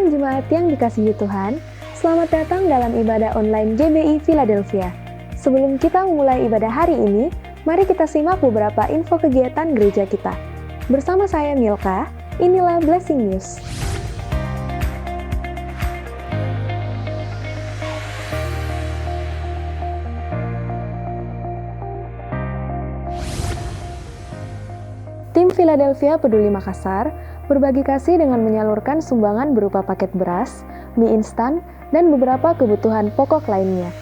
Sidang jemaat yang dikasihi Tuhan, selamat datang dalam ibadah online GBI Philadelphia. Sebelum kita memulai ibadah hari ini, mari kita simak beberapa info kegiatan gereja kita. Bersama saya Milka, inilah Blessing News. Tim Philadelphia Peduli Makassar berbagi kasih dengan menyalurkan sumbangan berupa paket beras, mie instan, dan beberapa kebutuhan pokok lainnya.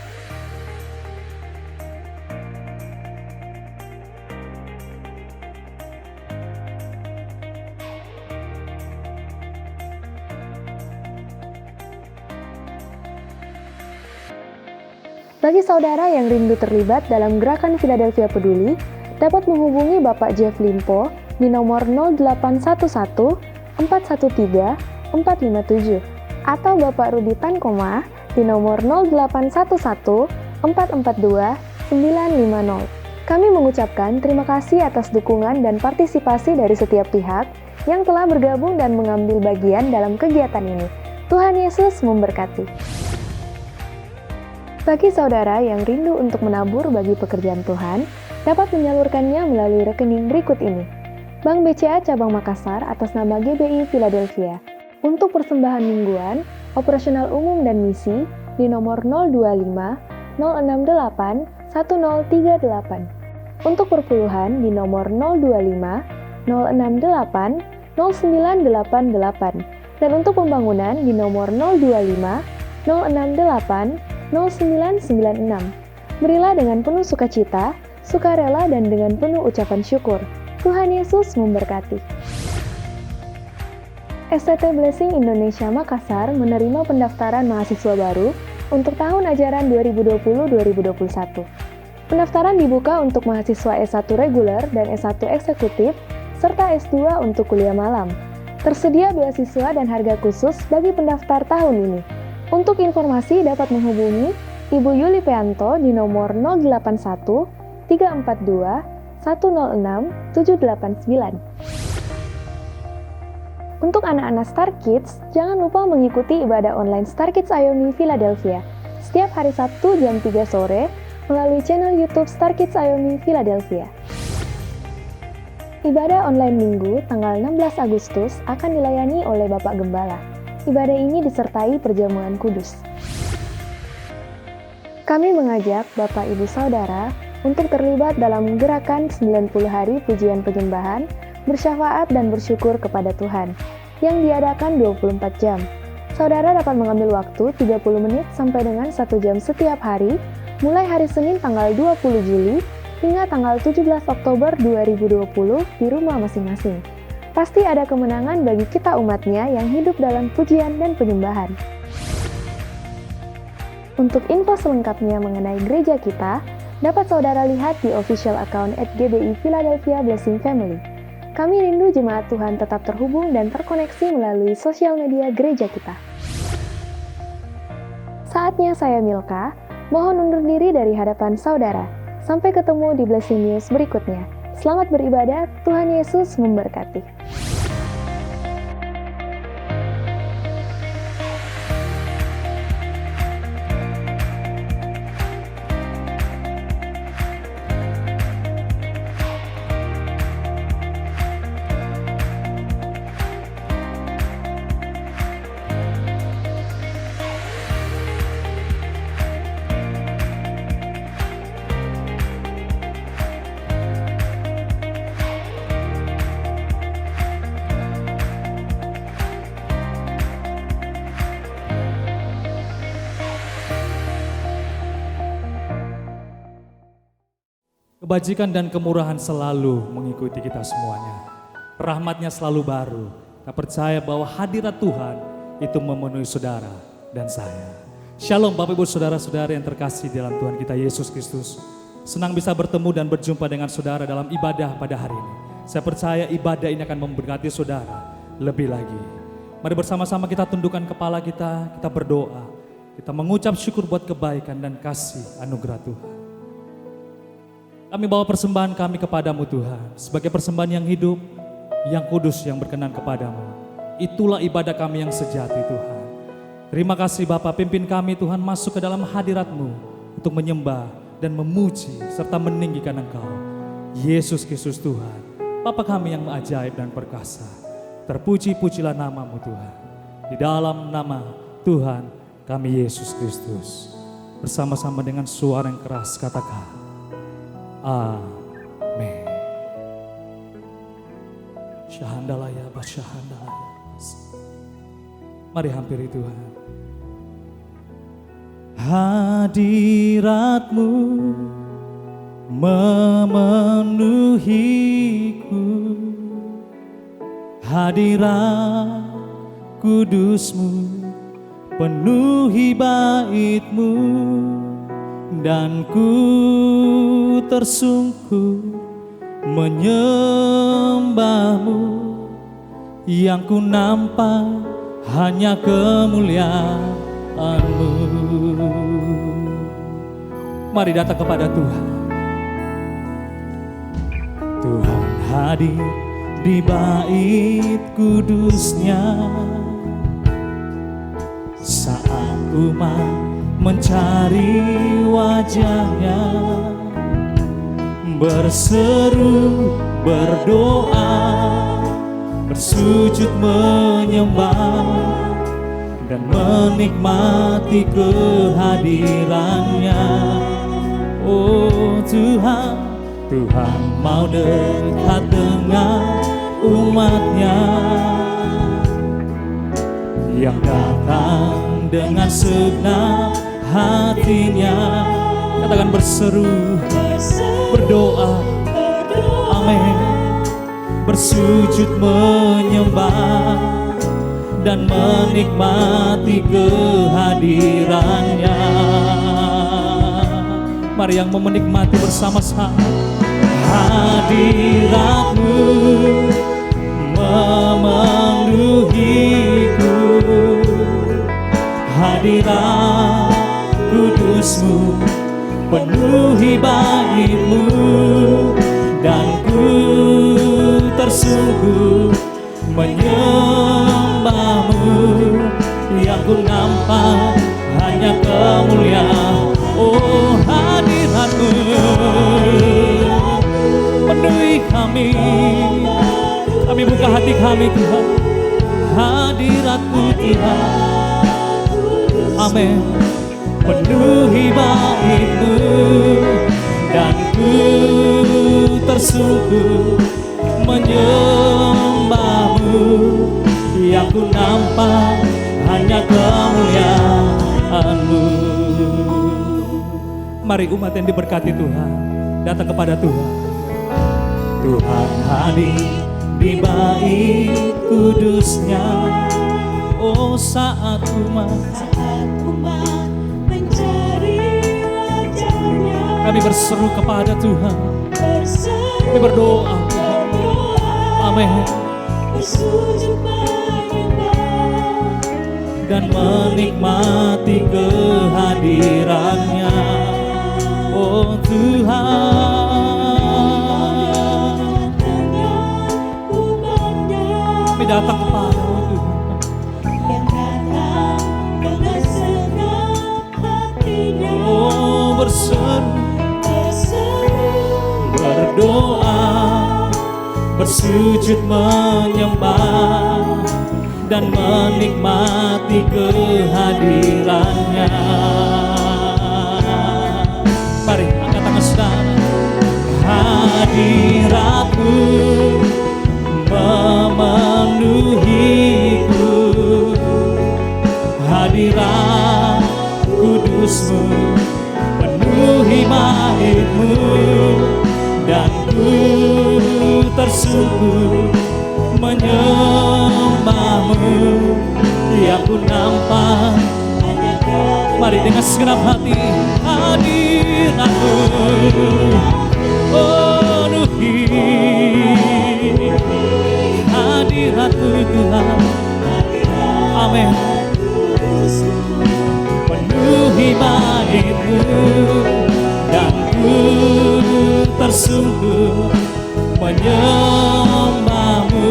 Bagi saudara yang rindu terlibat dalam gerakan Philadelphia Peduli, dapat menghubungi Bapak Jeff Limpo di nomor 0811 413 457 atau Bapak Rudi Tankoma di nomor 0811 442 950. Kami mengucapkan terima kasih atas dukungan dan partisipasi dari setiap pihak yang telah bergabung dan mengambil bagian dalam kegiatan ini. Tuhan Yesus memberkati. Bagi saudara yang rindu untuk menabur bagi pekerjaan Tuhan, dapat menyalurkannya melalui rekening berikut ini. Bank BCA Cabang Makassar atas nama GBI Philadelphia. Untuk persembahan mingguan, operasional umum dan misi di nomor 025 068 1038. Untuk perpuluhan di nomor 025 068 0988. Dan untuk pembangunan di nomor 025 068 0996. Berilah dengan penuh sukacita, sukarela, dan dengan penuh ucapan syukur. Tuhan Yesus memberkati. STT Blessing Indonesia Makassar menerima pendaftaran mahasiswa baru untuk tahun ajaran 2020-2021. Pendaftaran dibuka untuk mahasiswa S1 reguler dan S1 eksekutif, serta S2 untuk kuliah malam. Tersedia beasiswa dan harga khusus bagi pendaftar tahun ini. Untuk informasi dapat menghubungi Ibu Yuli Peanto di nomor 081 342 106 789. Untuk anak-anak Star Kids, jangan lupa mengikuti ibadah online Star Kids Ayomi Philadelphia setiap hari Sabtu jam 3 sore melalui channel YouTube Star Kids Ayomi Philadelphia. Ibadah online Minggu tanggal 16 Agustus akan dilayani oleh Bapak Gembala. Ibadah ini disertai perjamuan kudus. Kami mengajak Bapak Ibu Saudara untuk terlibat dalam gerakan 90 hari pujian penyembahan, bersyafaat dan bersyukur kepada Tuhan, yang diadakan 24 jam. Saudara dapat mengambil waktu 30 menit sampai dengan 1 jam setiap hari, mulai hari Senin tanggal 20 Juli hingga tanggal 17 Oktober 2020 di rumah masing-masing. Pasti ada kemenangan bagi kita umatnya yang hidup dalam pujian dan penyembahan. Untuk info selengkapnya mengenai gereja kita, dapat saudara lihat di official account @GBI Philadelphia Blessing Family. Kami rindu jemaat Tuhan tetap terhubung dan terkoneksi melalui sosial media gereja kita. Saatnya saya Milka, mohon undur diri dari hadapan saudara. Sampai ketemu di Blessing News berikutnya. Selamat beribadah, Tuhan Yesus memberkati. Kebajikan dan kemurahan selalu mengikuti kita semuanya. Rahmat-Nya selalu baru. Kita percaya bahwa hadirat Tuhan itu memenuhi saudara dan saya. Shalom Bapak Ibu Saudara-saudara yang terkasih dalam Tuhan kita Yesus Kristus. Senang bisa bertemu dan berjumpa dengan saudara dalam ibadah pada hari ini. Saya percaya ibadah ini akan memberkati saudara lebih lagi. Mari bersama-sama kita tundukkan kepala kita berdoa. Kita mengucap syukur buat kebaikan dan kasih anugerah Tuhan. Kami bawa persembahan kami kepadamu Tuhan, sebagai persembahan yang hidup, yang kudus, yang berkenan kepadamu. Itulah ibadah kami yang sejati Tuhan. Terima kasih Bapa, pimpin kami Tuhan masuk ke dalam hadirat-Mu untuk menyembah dan memuji serta meninggikan Engkau. Yesus Kristus Tuhan, Bapa kami yang ajaib dan perkasa. Terpuji-pujilah nama-Mu Tuhan. Di dalam nama Tuhan kami Yesus Kristus. Bersama-sama dengan suara yang keras katakan, amin. Syahandalaya basyahandalaya. Mari hampiri Tuhan. Hadirat-Mu memenuhiku, hadirat kudus-Mu penuhi bait-Mu, dan ku tersungkur menyembah-Mu. Yang ku nampak hanya kemuliaan-Mu. Mari datang kepada Tuhan. Tuhan hadir di bait kudus-Nya saat umat mencari wajah-Nya, berseru, berdoa, bersujud menyembah, dan menikmati kehadiran-Nya. Oh Tuhan, Tuhan mau dekat dengan umat-Nya yang datang dengan segenap hatinya. Katakan berseru, berdoa, amin, bersujud menyembah dan menikmati kehadiran-Nya. Mari yang mau menikmati bersama-sama. Hadirat-Mu memenuhiku, hadirat kudus-Mu penuhi bait-Mu, dan ku tersungkur menyembah-Mu. Yang ku nampak hanya kemuliaan. Oh hadirat-Mu penuhi kami. Kami buka hati kami Tuhan. Hadirat-Mu Tuhan, amin, penuhi bait-Mu, dan ku tersungkur menyembah-Mu. Yang ku nampak hanya kemuliaan-Mu. Mari umat yang diberkati Tuhan datang kepada Tuhan. Tuhan hadir di bait kudus-Nya. Oh saat umat mencari wajah-Nya, kami berseru kepada Tuhan. Kami berdoa, amin, bersujud menyembah dan menikmati kehadiran-Nya. Oh Tuhan, kami datang kepada-Mu Tuhan, yang datang dengan segenap hatinya. Oh berseru, berdoa, bersujud menyembah dan menikmati kehadiran-Nya. Mari angkat tangan saudara. Hadirat-Mu memenuhiku, hadirat kudus-Mu penuhi bait-Mu, dan ku tersungkur menyembah-Mu. Yang ku nampak, mari dengan segenap hati. Hadirat-Mu penuhi, hadirat-Mu Tuhan, amin, penuhi bait-Mu, dan ku tersungkur menyembah-Mu.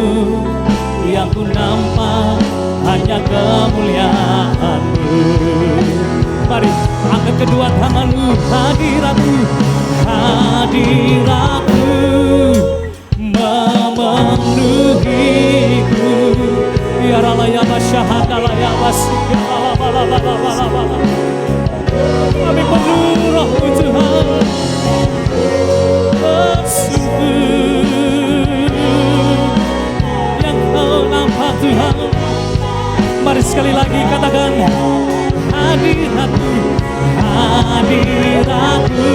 Yang ku nampak hanya kemuliaan-Mu. Mari angkat kedua tanganmu, hadiratmu, hadiratmu memenuhiku. Biarlah masyahadalah ya masih kami penuh roh-Mu Tuhan. Sungguh yang Kau nampak Tuhan. Mari sekali lagi katakan, hadiratmu, hadiratmu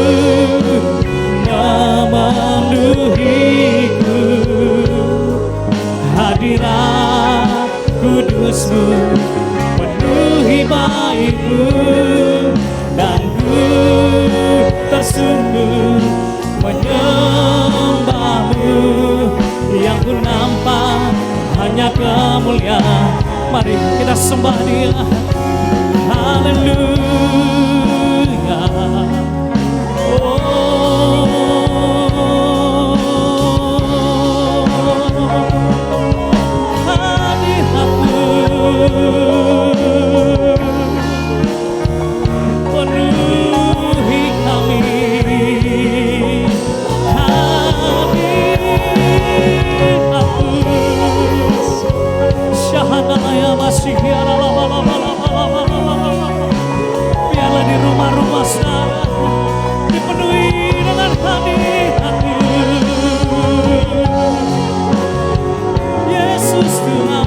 memenuhiku. Hadirat kudus-Mu penuhi baik-Mu, dan ku tersungkur menyembah-Mu. Yang ku nampak hanya kemuliaan. Mari kita sembah Dia. Haleluya. Hadirat-Mu penuhi kami. Hadirat-Mu syahadaya masih biarlah di rumah-rumah saudara dipenuhi dengan hadirat-Mu. Yesus Tuhan.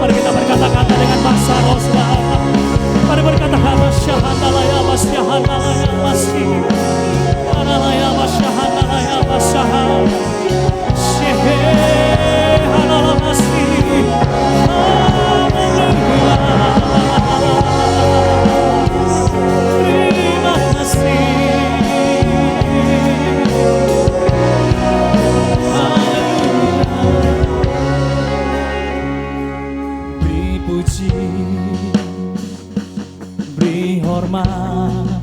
Mari kita berkata-kata dengan bahasa roh saudara. Mari berkata syahadatlah masih analaya masyahadalaya masyahad syehadallah masih. Haleluya. Terima kasih. Beri hormat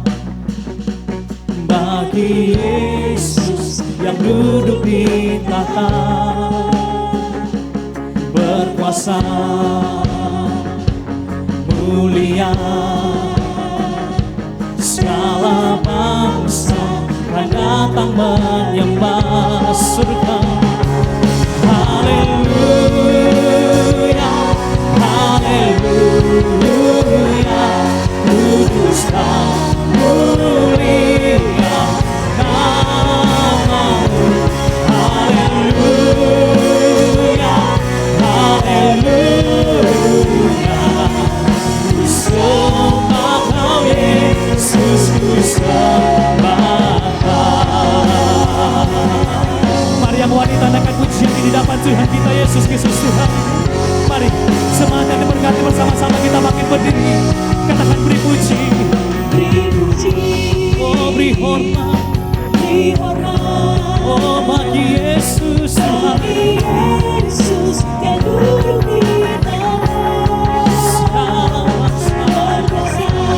bagi Yesus yang duduk di tahta, berkuasa mulia. Segala bangsa akan datang menyembah surga. Haleluya, haleluya, kudus dan mulia nama-Mu. Haleluya, haleluya, ku sembah Kau Yesus, ku sembah Kau. Mari yang wanita naikkan pujian di hadapan Tuhan kita Yesus Kristus Tuhan. Mari semangat dan berkati bersama-sama, kita makin berdiri. Katakan beri puji, oh beri hormat, oh bagi Yesus Tuhan. Yesus yang duduk di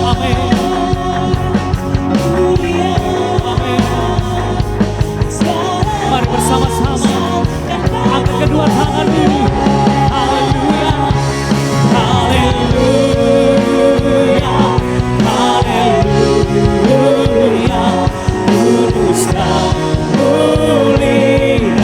Amin. Mari bersama-sama angkat kedua tanganmu. Haleluya, haleluya, haleluya, kudus dan mulia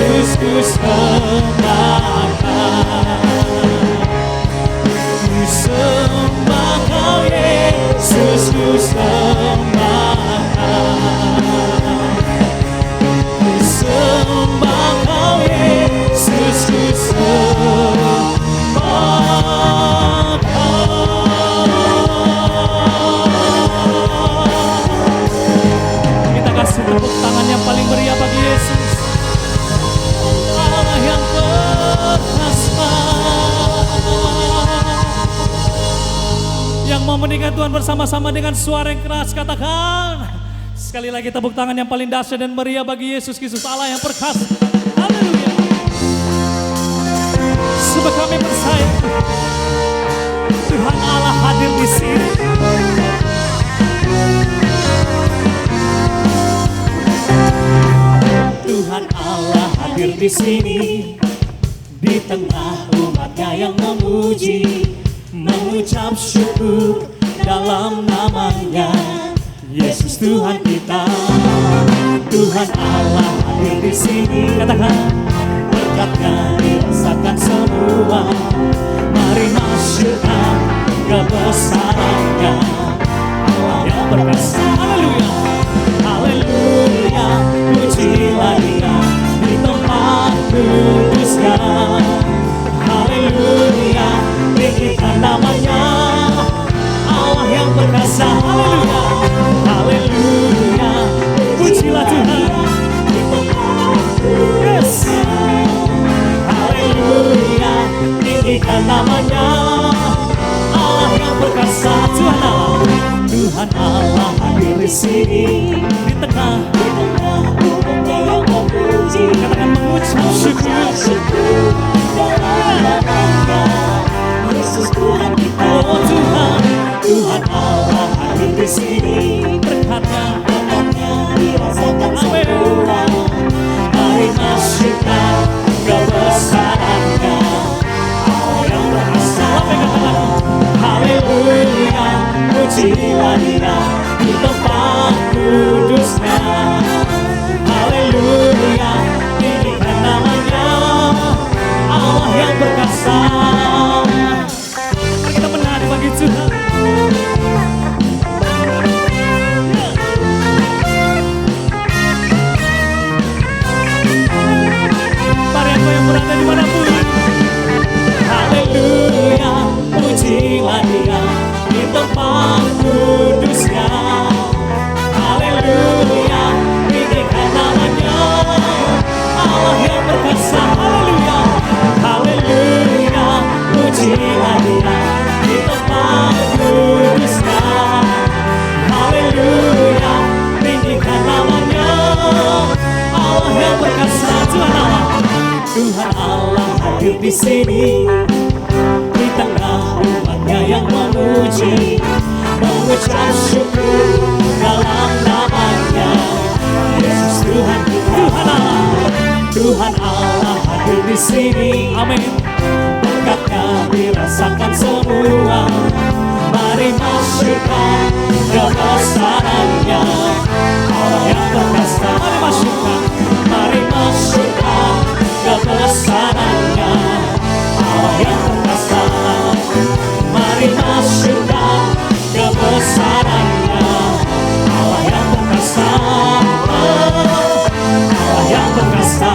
Yesus ku sembahkan. Ku sembah Kau Yesus, ku sembahkan. Ku sembah Kau Yesus, ku sembahkan. Kita kasih tepuk tangan yang paling meriah bagi Yesus, Allah yang perkasa. Yang mau meningkat Tuhan bersama-sama dengan suara yang keras katakan sekali lagi tepuk tangan yang paling dahsyat dan meriah bagi Yesus Kristus Allah yang perkasa. Haleluya. Sebab kami percaya Tuhan Allah hadir di sini. Tuhan Allah hadir di sini, di tengah umatnya yang memuji, mengucap syukur dalam namanya Yesus Tuhan kita. Tuhan Allah hadir di sini, katakan berkatnya dirasakan semua. Mari masyurkan kebesarannya, Allah yang perkasa. Haleluya, haleluya, pujilah Dia di tempat kudusnya. Haleluya, tinggikan namanya, Allah yang perkasa. Haleluya, haleluya, pujilah Tuhan. Yes. Haleluya, tinggikan namanya, Allah yang perkasa. Tuhan Allah, Tuhan Allah hadir di sini, di tengah umatnya yang memuji, katakan mengucap syukur dalam namanya Yesus Tuhan kita. Oh Tuhan, Tuhan Allah hadir di sini, berkatnya dirasakan semua. Mari masyurkan kebesarannya, Allah yang perkasa. Haleluya, pujilah Dia di tempat kudusnya. Haleluya, tinggikan namanya, Allah yang perkasa. Mari kita menari bagi Tuhan. Mari aku yang berada dimanapun. Haleluya, pujilah Dia di tempat kudusnya. Haleluya, tinggikan namanya, Allah yang perkasa. Haleluya, haleluya, pujilah Dia di tempat kudusnya. Haleluya, tinggikan namanya, Allah yang perkasa. Tuhan Allah hadir di sini, di tengah umatnya yang memuji, mengucap syukur dalam namanya Yesus Tuhan kita. Tuhan Allah hadir di sini, amin. Berkatnya dirasakan semua. Mari masyurkan kebesarannya, Allah yang perkasa. Mari masyurkan, mari masyurkan kebesarannya, Allah yang perkasa. Mari masyurkan kebesarannya, Allah yang perkasa. Allah yang perkasa.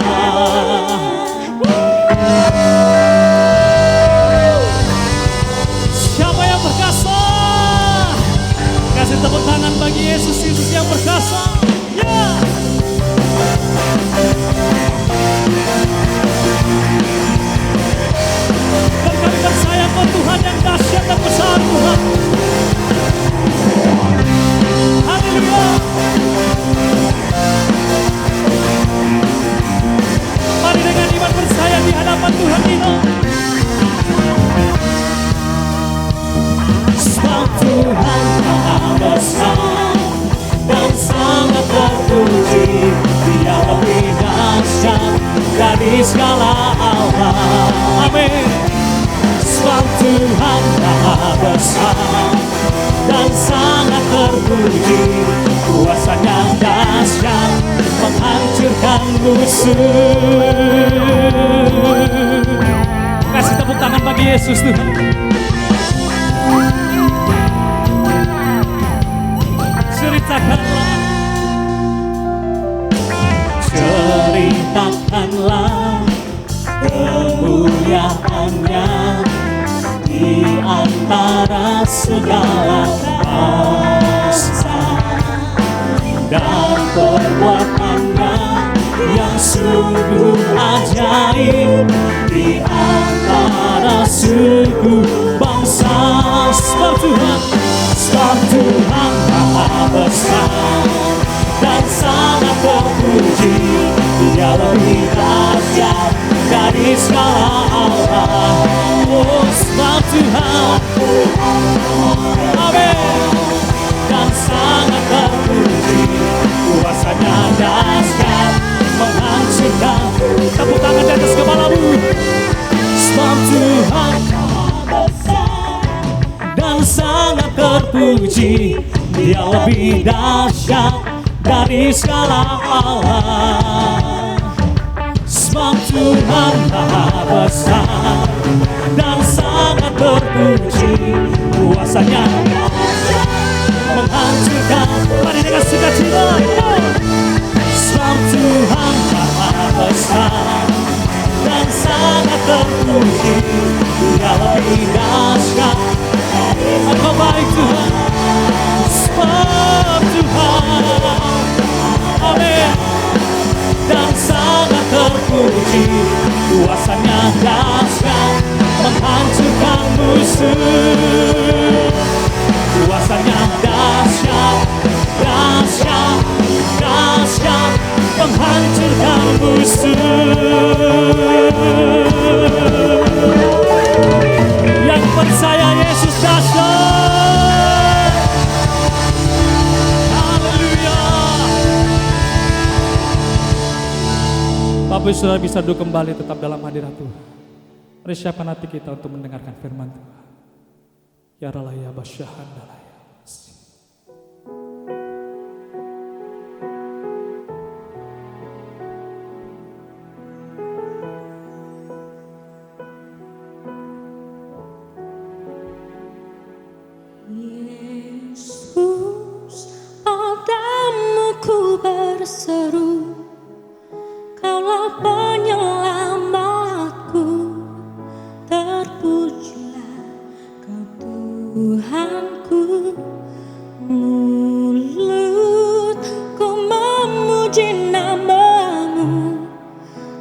Siapa yang perkasa? Kasih tepuk tangan bagi Yesus, Yesus yang perkasa. Ya. Dan kami percaya bahwa Tuhan yang dahsyat dan besar Tuhan. Haleluya. Mari dengan iman percaya di hadapan Tuhan kita. Sebab Tuhan Maha Besar dan sangat terpuji, Dia lebih dahsyat dari segala Allah. Amin. Sebab Tuhan Maha Besar dan sangat terpuji, kuasanya dahsyat menghancurkan musuh. Kasih tepuk tangan bagi Yesus Tuhan. Ceritakanlah, ceritakanlah kemuliaannya di antara segala bangsa, dan perbuatannya yang sungguh ajaib di antara suku bangsa. Sebab Tuhan Maha Besar dan sangat terpuji, Dia lebih dahsyat dari segala Allah. Oh, sebab Tuhan, amin, dan sangat terpuji, kuasanya dahsyat menghancurkan. Tepuk tangan di atas kepalamu. Sebab Tuhan dan sangat terpuji, Dia lebih dahsyat dari segala Allah. Sebab Tuhan Maha Besar dan sangat terpuji, kuasanya menghancurkan. Mari dengan sukacita. Sebab Tuhan Maha Besar dan sangat terpuji, Dia lebih dahsyat. Engkau baik Tuhan. Sebab Tuhan, amin, dan sangat terpuji, kuasanya dahsyat menghancurkan musuh. Kuasanya dahsyat, dahsyat, dahsyat menghancurkan musuh. Yang percaya Yesus dahsyat. Haleluya. Bapak Saudara bisa duduk kembali tetap dalam hadirat Tuhan. Mari siapkan hati kita untuk mendengarkan firman Tuhan. Ya Ralaya Basyahan Dalaya. Yesus, padamu ku berseru, Kaulah penyelamatku. Terpujilah Kau Tuhanku. Mulutku memuji nama-Mu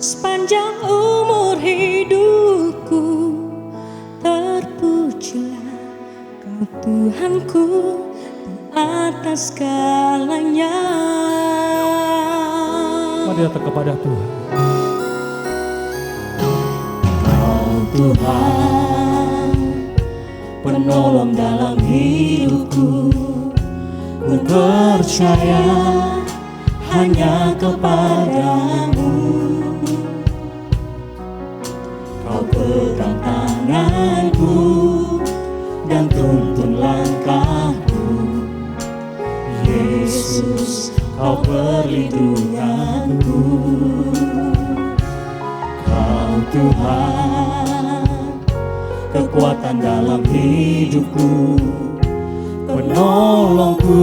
sepanjang umur hidupku. Terpujilah Kau Tuhanku di atas segalanya. Mari datang kepada Tuhan. Kau Tuhan, penolong dalam hidupku. Ku percaya hanya kepadamu. Kau pegang tanganku dan tuntun langkahku. Yesus, Kau perlindunganku. Kau Tuhan, kekuatan dalam hidupku, penolongku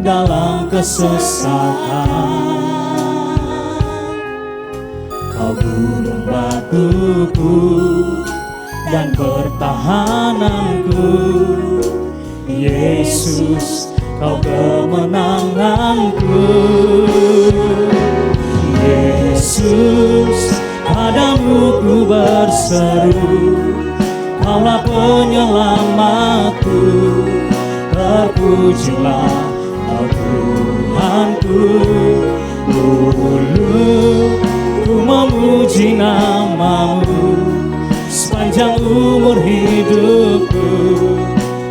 dalam kesesatan. Kau gunung batuku dan pertahananku. Yesus, Kau kemenanganku. Yesus, padamu ku berseru, Kaulah penyelamatku. Terpujilah Kau Tuhanku. Mulutku memuji nama-Mu sepanjang umur hidupku.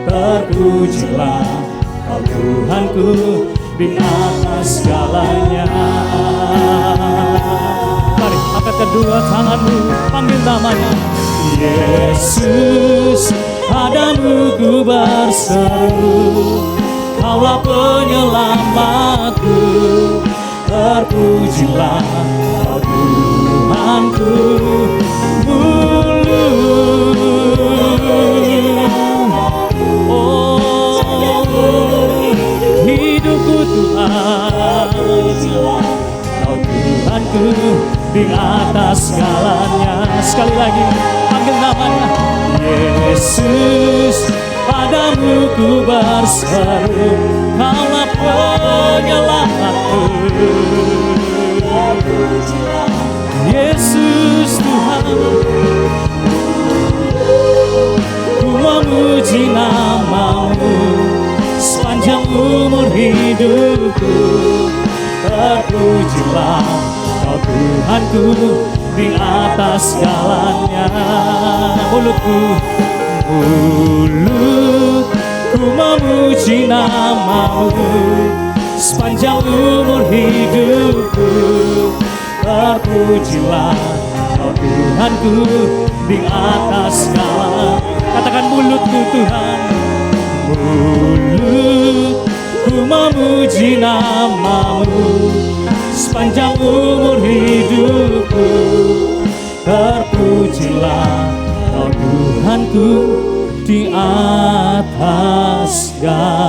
Terpujilah Kau Tuhanku di atas segalanya. Mari angkat kedua tanganmu, panggil namanya. Yesus, padamu ku berseru, Kaulah penyelamatku. terpujilah kau Tuhanku. Oh, hidupku Tuhan, kau Tuhanku di atas segalanya. Sekali lagi panggil namanya, Yesus, padamu ku berseru, Kaulah penyelamatku. Yesus Tuhan, ku memuji namamu sepanjang umur hidupku. Terpujilah kau Tuhanku di atas segalanya. Mulutku memuji namamu sepanjang umur hidupku. Terpujilah kau Tuhanku di atas segala. Katakan mulutku Tuhan, mulutku memuji namamu sepanjang umur hidupku. Terpujilah kau Tuhanku di atas segalanya.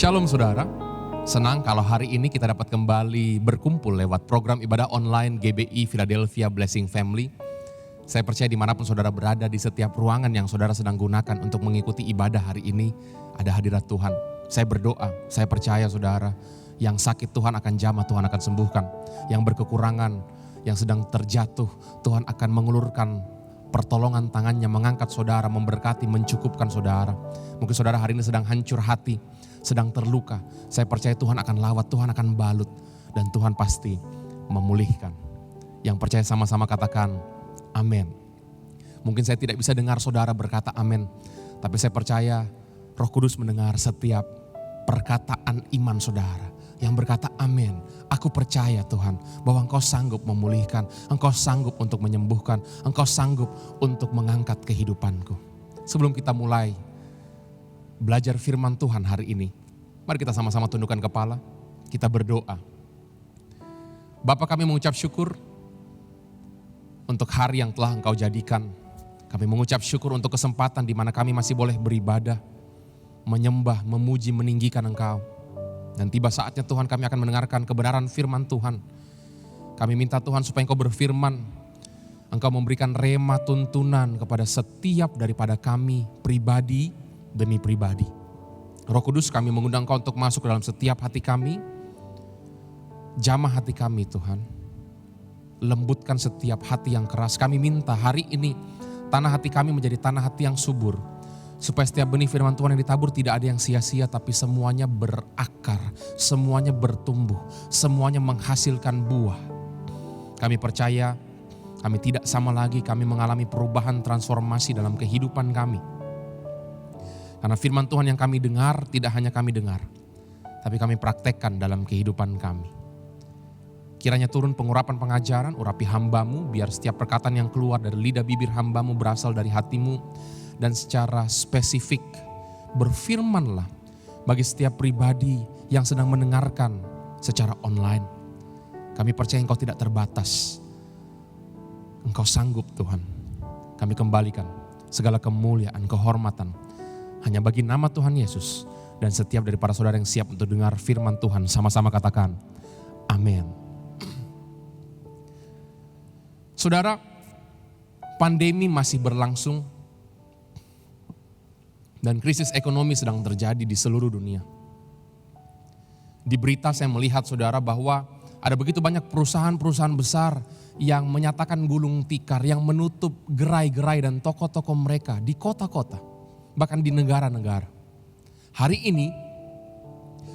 Shalom saudara, senang kalau hari ini kita dapat kembali berkumpul lewat program ibadah online GBI Philadelphia Blessing Family. Saya percaya dimanapun saudara berada, di setiap ruangan yang saudara sedang gunakan untuk mengikuti ibadah hari ini, ada hadirat Tuhan. Saya berdoa, saya percaya saudara, yang sakit Tuhan akan jamah, Tuhan akan sembuhkan. Yang berkekurangan, yang sedang terjatuh, Tuhan akan mengulurkan pertolongan tangannya, mengangkat saudara, memberkati, mencukupkan saudara. Mungkin saudara hari ini sedang hancur hati, sedang terluka. Saya percaya Tuhan akan lawat, Tuhan akan balut, dan Tuhan pasti memulihkan. Yang percaya sama-sama katakan amin. Mungkin saya tidak bisa dengar saudara berkata amin, tapi saya percaya Roh Kudus mendengar setiap perkataan iman saudara yang berkata amin. Aku percaya Tuhan bahwa Engkau sanggup memulihkan, Engkau sanggup untuk menyembuhkan, Engkau sanggup untuk mengangkat kehidupanku. Sebelum kita mulai belajar firman Tuhan hari ini, mari kita sama-sama tundukkan kepala, kita berdoa. Bapa, kami mengucap syukur untuk hari yang telah Engkau jadikan. Kami mengucap syukur untuk kesempatan di mana kami masih boleh beribadah, menyembah, memuji, meninggikan Engkau. Dan tiba saatnya Tuhan kami akan mendengarkan kebenaran firman Tuhan. Kami minta Tuhan supaya Engkau berfirman, Engkau memberikan rema tuntunan kepada setiap daripada kami pribadi demi pribadi. Roh Kudus, kami mengundang Engkau untuk masuk ke dalam setiap hati kami. Jamah hati kami Tuhan. Lembutkan setiap hati yang keras. Kami minta hari ini tanah hati kami menjadi tanah hati yang subur. Supaya setiap benih firman Tuhan yang ditabur tidak ada yang sia-sia, tapi semuanya berakar, semuanya bertumbuh, semuanya menghasilkan buah. Kami percaya kami tidak sama lagi, kami mengalami perubahan transformasi dalam kehidupan kami. Karena firman Tuhan yang kami dengar tidak hanya kami dengar, tapi kami praktekkan dalam kehidupan kami. Kiranya turun pengurapan pengajaran, urapi hamba-Mu, biar setiap perkataan yang keluar dari lidah bibir hamba-Mu berasal dari hati-Mu. Dan secara spesifik berfirmanlah bagi setiap pribadi yang sedang mendengarkan secara online. Kami percaya Engkau tidak terbatas. Engkau sanggup Tuhan. Kami kembalikan segala kemuliaan, kehormatan hanya bagi nama Tuhan Yesus. Dan setiap daripada saudara yang siap untuk dengar firman Tuhan, sama-sama katakan amin. Saudara, pandemi masih berlangsung dan krisis ekonomi sedang terjadi di seluruh dunia. Di berita saya melihat saudara bahwa ada begitu banyak perusahaan-perusahaan besar yang menyatakan gulung tikar, yang menutup gerai-gerai dan toko-toko mereka di kota-kota, bahkan di negara-negara. Hari ini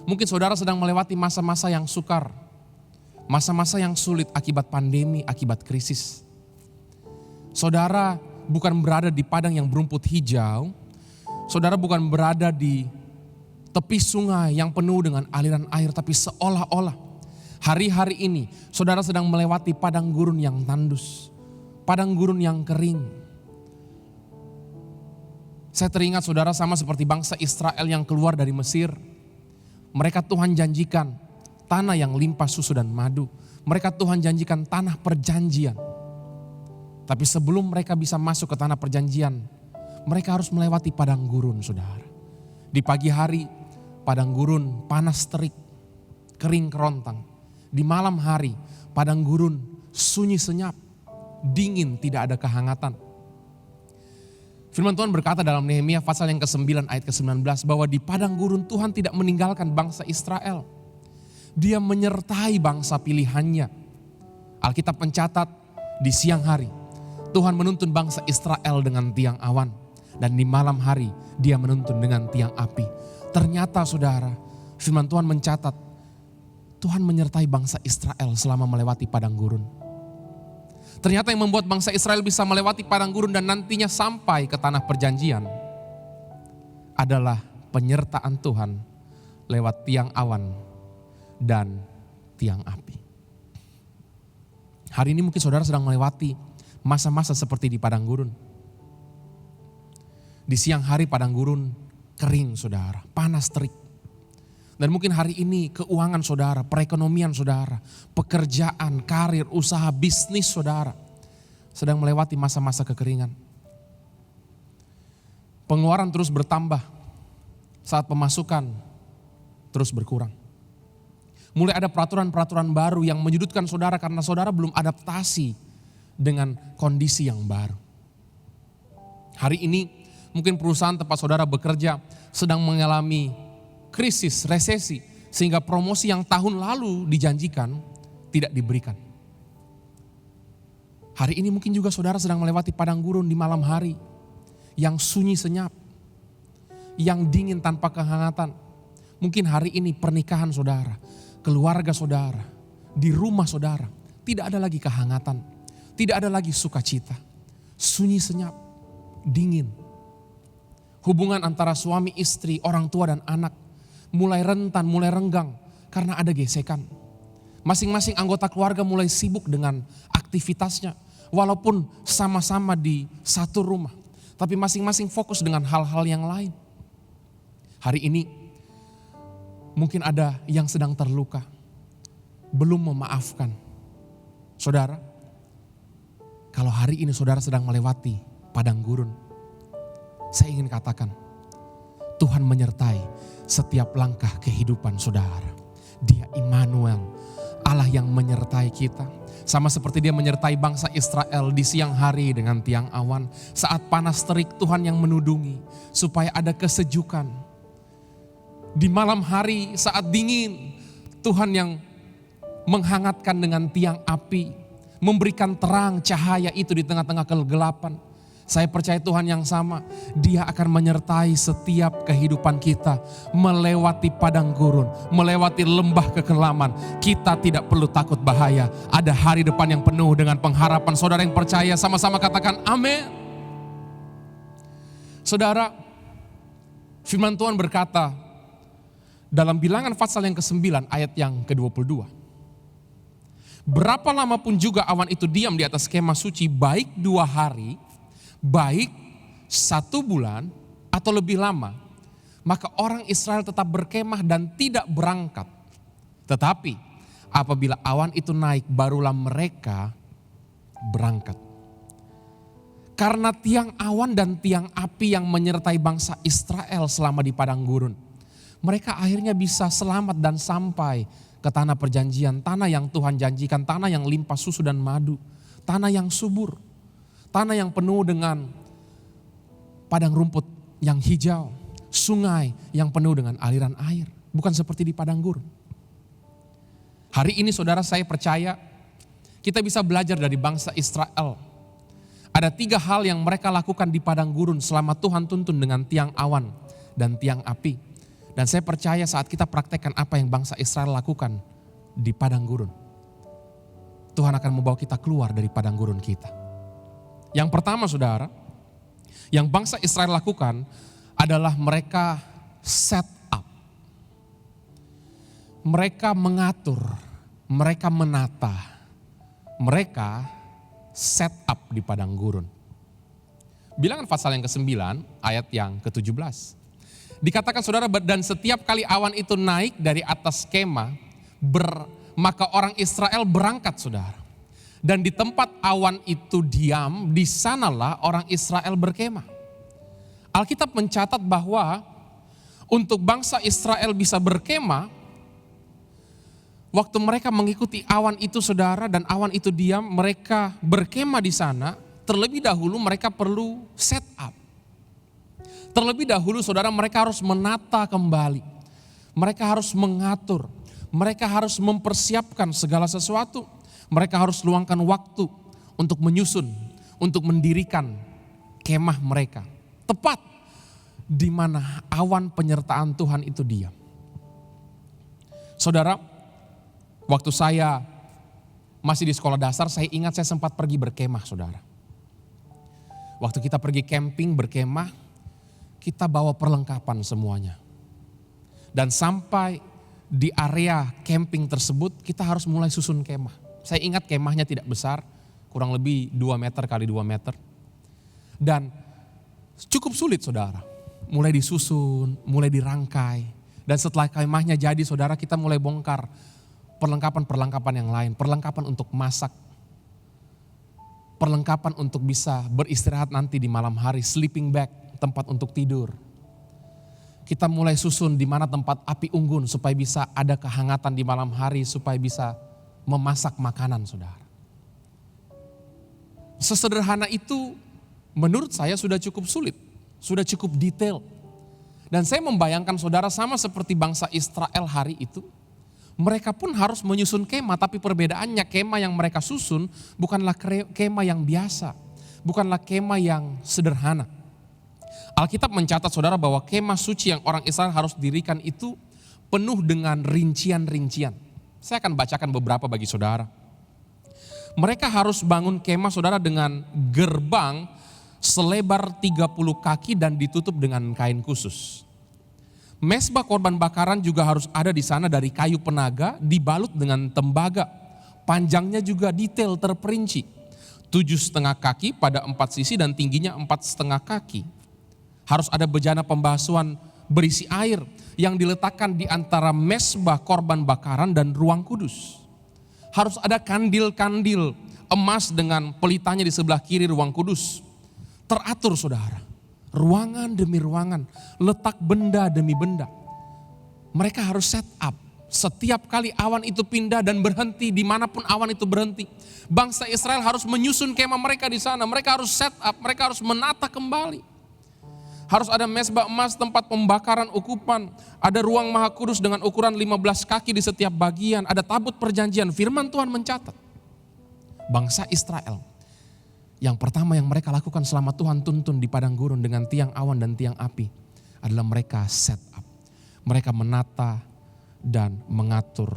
mungkin saudara sedang melewati masa-masa yang sukar, masa-masa yang sulit akibat pandemi, akibat krisis. Saudara bukan berada di padang yang berumput hijau, saudara bukan berada di tepi sungai yang penuh dengan aliran air, tapi seolah-olah Hari-hari ini saudara sedang melewati padang gurun yang tandus, padang gurun yang kering. Saya teringat saudara sama seperti bangsa Israel yang keluar dari Mesir. Mereka Tuhan janjikan tanah yang limpah susu dan madu. Mereka Tuhan janjikan tanah perjanjian. Tapi sebelum mereka bisa masuk ke tanah perjanjian, mereka harus melewati padang gurun saudara. Di pagi hari padang gurun panas terik, kering kerontang. Di malam hari padang gurun sunyi senyap, dingin tidak ada kehangatan. Firman Tuhan berkata dalam Nehemia pasal yang ke-9 ayat ke-19 bahwa di padang gurun Tuhan tidak meninggalkan bangsa Israel. Dia menyertai bangsa pilihannya. Alkitab mencatat di siang hari Tuhan menuntun bangsa Israel dengan tiang awan. Dan di malam hari dia menuntun dengan tiang api. Ternyata saudara, firman Tuhan mencatat Tuhan menyertai bangsa Israel selama melewati padang gurun. Ternyata yang membuat bangsa Israel bisa melewati padang gurun dan nantinya sampai ke tanah perjanjian adalah penyertaan Tuhan lewat tiang awan dan tiang api. Hari ini mungkin saudara sedang melewati masa-masa seperti di padang gurun. Di siang hari padang gurun kering saudara, panas terik. Dan mungkin hari ini keuangan saudara, perekonomian saudara, pekerjaan, karir, usaha, bisnis saudara sedang melewati masa-masa kekeringan. Pengeluaran terus bertambah saat pemasukan terus berkurang. Mulai ada peraturan-peraturan baru yang menyudutkan saudara karena saudara belum adaptasi dengan kondisi yang baru. Hari ini mungkin perusahaan tempat saudara bekerja sedang mengalami krisis, resesi, sehingga promosi yang tahun lalu dijanjikan tidak diberikan. Hari ini mungkin juga saudara sedang melewati padang gurun di malam hari yang sunyi senyap, yang dingin tanpa kehangatan. Mungkin hari ini pernikahan saudara, keluarga saudara, di rumah saudara, tidak ada lagi kehangatan, tidak ada lagi sukacita, sunyi senyap, dingin. Hubungan antara suami istri, orang tua dan anak mulai rentan, mulai renggang karena ada gesekan. Masing-masing anggota keluarga mulai sibuk dengan aktivitasnya, walaupun sama-sama di satu rumah, tapi masing-masing fokus dengan hal-hal yang lain. Hari ini mungkin ada yang sedang terluka, belum memaafkan. Saudara, kalau hari ini saudara sedang melewati padang gurun, saya ingin katakan, Tuhan menyertai setiap langkah kehidupan saudara. Dia Immanuel, Allah yang menyertai kita. Sama seperti dia menyertai bangsa Israel di siang hari dengan tiang awan. Saat panas terik Tuhan yang menudungi supaya ada kesejukan. Di malam hari saat dingin, Tuhan yang menghangatkan dengan tiang api, memberikan terang cahaya itu di tengah-tengah kegelapan. Saya percaya Tuhan yang sama, Dia akan menyertai setiap kehidupan kita, melewati padang gurun, melewati lembah kekelaman. Kita tidak perlu takut bahaya, ada hari depan yang penuh dengan pengharapan. Saudara yang percaya sama-sama katakan amin. Saudara, firman Tuhan berkata dalam Bilangan pasal yang ke-9 ayat yang ke-22. Berapa lama pun juga awan itu diam di atas kemah suci, baik 2 hari, baik 1 bulan atau lebih lama, maka orang Israel tetap berkemah dan tidak berangkat. Tetapi apabila awan itu naik, barulah mereka berangkat. Karena tiang awan dan tiang api yang menyertai bangsa Israel selama di padang gurun, mereka akhirnya bisa selamat dan sampai ke tanah perjanjian, tanah yang Tuhan janjikan, tanah yang limpah susu dan madu, tanah yang subur, tanah yang penuh dengan padang rumput yang hijau, sungai yang penuh dengan aliran air, bukan seperti di padang gurun. Hari ini saudara, saya percaya kita bisa belajar dari bangsa Israel. Ada 3 hal yang mereka lakukan di padang gurun selama Tuhan tuntun dengan tiang awan dan tiang api. Dan saya percaya saat kita praktekkan apa yang bangsa Israel lakukan di padang gurun, Tuhan akan membawa kita keluar dari padang gurun kita. Yang pertama saudara, yang bangsa Israel lakukan adalah mereka set up. Mereka mengatur mereka menata, mereka set up di padang gurun. Bilangan pasal yang ke-9 ayat yang ke-17. Dikatakan saudara, dan setiap kali awan itu naik dari atas kemah, maka orang Israel berangkat saudara. Dan di tempat awan itu diam, di sanalah orang Israel berkemah. Alkitab mencatat bahwa untuk bangsa Israel bisa berkemah, waktu mereka mengikuti awan itu saudara dan awan itu diam, mereka berkemah di sana, terlebih dahulu mereka perlu set up. Terlebih dahulu saudara mereka harus menata kembali. Mereka harus mengatur, mereka harus mempersiapkan segala sesuatu. Mereka harus luangkan waktu untuk menyusun, untuk mendirikan kemah mereka. Tepat di mana awan penyertaan Tuhan itu diam. Saudara, waktu saya masih di sekolah dasar, saya ingat saya sempat pergi berkemah saudara. Waktu kita pergi camping berkemah, kita bawa perlengkapan semuanya. Dan sampai di area camping tersebut, kita harus mulai susun kemah. Saya ingat kemahnya tidak besar, kurang lebih 2 meter kali 2 meter. Dan cukup sulit saudara, mulai disusun, mulai dirangkai. Dan setelah kemahnya jadi saudara, kita mulai bongkar perlengkapan-perlengkapan yang lain. Perlengkapan untuk masak, perlengkapan untuk bisa beristirahat nanti di malam hari, sleeping bag, tempat untuk tidur. Kita mulai susun di mana tempat api unggun supaya bisa ada kehangatan di malam hari, supaya bisa memasak makanan saudara. Sesederhana itu menurut saya sudah cukup sulit, sudah cukup detail. Dan saya membayangkan saudara sama seperti bangsa Israel hari itu. Mereka pun harus menyusun kemah, tapi perbedaannya kemah yang mereka susun bukanlah kemah yang biasa, bukanlah kemah yang sederhana. Alkitab mencatat saudara bahwa kemah suci yang orang Israel harus dirikan itu penuh dengan rincian-rincian. Saya akan bacakan beberapa bagi saudara. Mereka harus bangun kemah saudara dengan gerbang selebar 30 kaki dan ditutup dengan kain khusus. Mezbah korban bakaran juga harus ada di sana dari kayu penaga dibalut dengan tembaga. Panjangnya juga detail terperinci. 7,5 kaki pada 4 sisi dan tingginya 4,5 kaki. Harus ada bejana pembasuhan berisi air yang diletakkan di antara mezbah korban bakaran dan ruang kudus. Harus ada kandil-kandil emas dengan pelitanya di sebelah kiri ruang kudus. Teratur saudara, ruangan demi ruangan, letak benda demi benda. Mereka harus set up. Setiap kali awan itu pindah dan berhenti, dimanapun awan itu berhenti, bangsa Israel harus menyusun kemah mereka di sana. Mereka harus set up, mereka harus menata kembali. Harus ada mezbah emas tempat pembakaran ukupan. Ada ruang maha kudus dengan ukuran 15 kaki di setiap bagian. Ada tabut perjanjian. Firman Tuhan mencatat. Bangsa Israel. Yang pertama yang mereka lakukan selama Tuhan tuntun di padang gurun dengan tiang awan dan tiang api. Adalah mereka set up. Mereka menata dan mengatur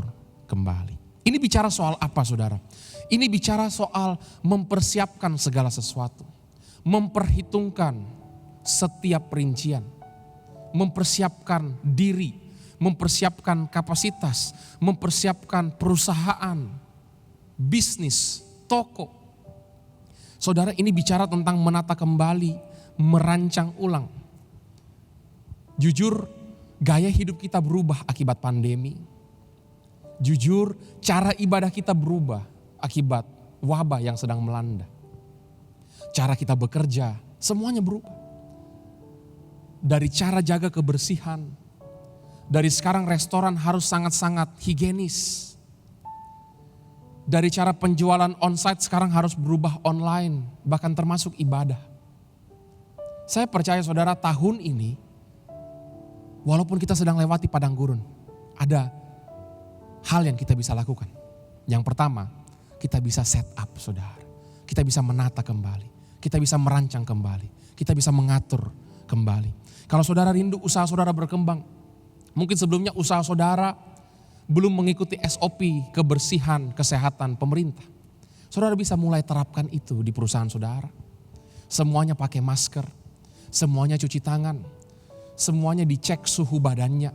kembali. Ini bicara soal apa saudara? Ini bicara soal mempersiapkan segala sesuatu. Memperhitungkan setiap perincian, mempersiapkan diri, mempersiapkan kapasitas, mempersiapkan perusahaan, bisnis, toko. Saudara, ini bicara tentang menata kembali, merancang ulang. Jujur, gaya hidup kita berubah akibat pandemi. Jujur, cara ibadah kita berubah akibat wabah yang sedang melanda. Cara kita bekerja, semuanya berubah. Dari cara jaga kebersihan, dari sekarang restoran harus sangat-sangat higienis. Dari cara penjualan onsite sekarang harus berubah online, bahkan termasuk ibadah. Saya percaya saudara tahun ini, walaupun kita sedang lewati padang gurun, ada hal yang kita bisa lakukan. Yang pertama, kita bisa set up saudara. Kita bisa menata kembali, kita bisa merancang kembali, kita bisa mengatur kembali. Kalau saudara rindu usaha saudara berkembang, mungkin sebelumnya usaha saudara belum mengikuti SOP kebersihan, kesehatan pemerintah. Saudara bisa mulai terapkan itu di perusahaan saudara. Semuanya pakai masker, semuanya cuci tangan, semuanya dicek suhu badannya.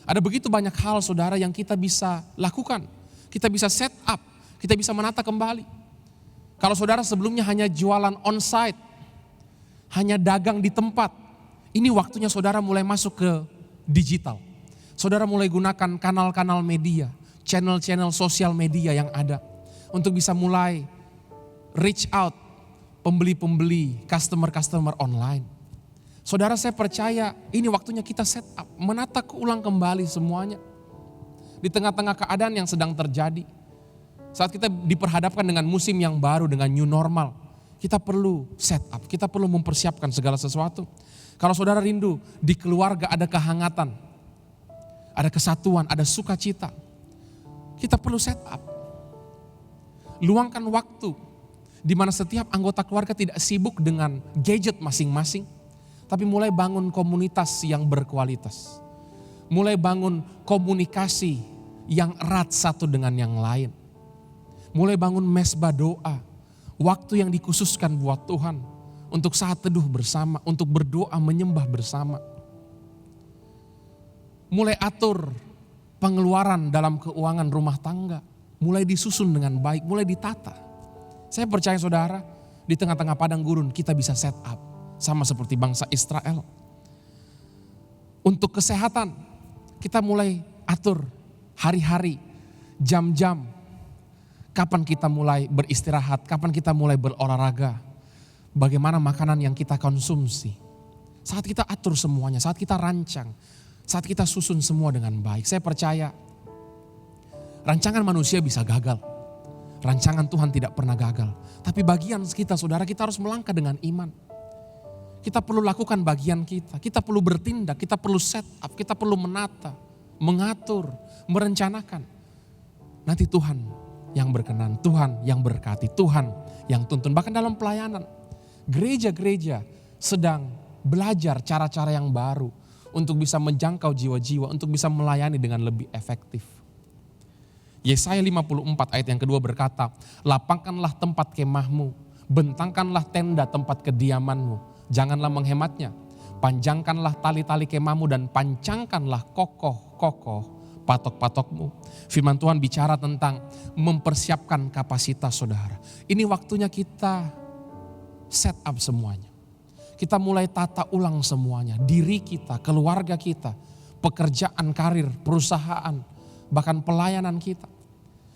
Ada begitu banyak hal saudara yang kita bisa lakukan. Kita bisa set up, kita bisa menata kembali. Kalau saudara sebelumnya hanya jualan on-site, hanya dagang di tempat, ini waktunya saudara mulai masuk ke digital. Saudara mulai gunakan kanal-kanal media, channel-channel sosial media yang ada untuk bisa mulai reach out pembeli-pembeli, customer-customer online. Saudara, saya percaya ini waktunya kita set up, menata ulang kembali semuanya. Di tengah-tengah keadaan yang sedang terjadi, saat kita diperhadapkan dengan musim yang baru, dengan new normal, kita perlu set up, kita perlu mempersiapkan segala sesuatu. Kalau saudara rindu di keluarga ada kehangatan, ada kesatuan, ada sukacita, kita perlu set up. Luangkan waktu di mana setiap anggota keluarga tidak sibuk dengan gadget masing-masing, tapi mulai bangun komunitas yang berkualitas. Mulai bangun komunikasi yang erat satu dengan yang lain. Mulai bangun mesbah doa, waktu yang dikhususkan buat Tuhan untuk saat teduh bersama, untuk berdoa menyembah bersama. Mulai atur pengeluaran dalam keuangan rumah tangga, mulai disusun dengan baik, mulai ditata. Saya percaya saudara, di tengah-tengah padang gurun kita bisa set up, sama seperti bangsa Israel. Untuk kesehatan, kita mulai atur hari-hari, jam-jam, kapan kita mulai beristirahat, kapan kita mulai berolahraga, bagaimana makanan yang kita konsumsi. Saat kita atur semuanya, saat kita rancang, saat kita susun semua dengan baik, saya percaya rancangan manusia bisa gagal. Rancangan Tuhan tidak pernah gagal. Tapi bagian kita saudara, kita harus melangkah dengan iman. Kita perlu lakukan bagian kita. Kita perlu bertindak, kita perlu set up, kita perlu menata, mengatur, merencanakan. Nanti Tuhan yang berkenan, Tuhan yang berkati, Tuhan yang tuntun. Bahkan dalam pelayanan, gereja-gereja sedang belajar cara-cara yang baru untuk bisa menjangkau jiwa-jiwa, untuk bisa melayani dengan lebih efektif. Yesaya 54 ayat yang kedua berkata, lapangkanlah tempat kemahmu, bentangkanlah tenda tempat kediamanmu, janganlah menghematnya, panjangkanlah tali-tali kemahmu dan pancangkanlah kokoh-kokoh patok-patokmu. Firman Tuhan bicara tentang mempersiapkan kapasitas saudara. Ini waktunya kita set up semuanya. Kita mulai tata ulang semuanya, diri kita, keluarga kita, pekerjaan, karir, perusahaan, bahkan pelayanan kita.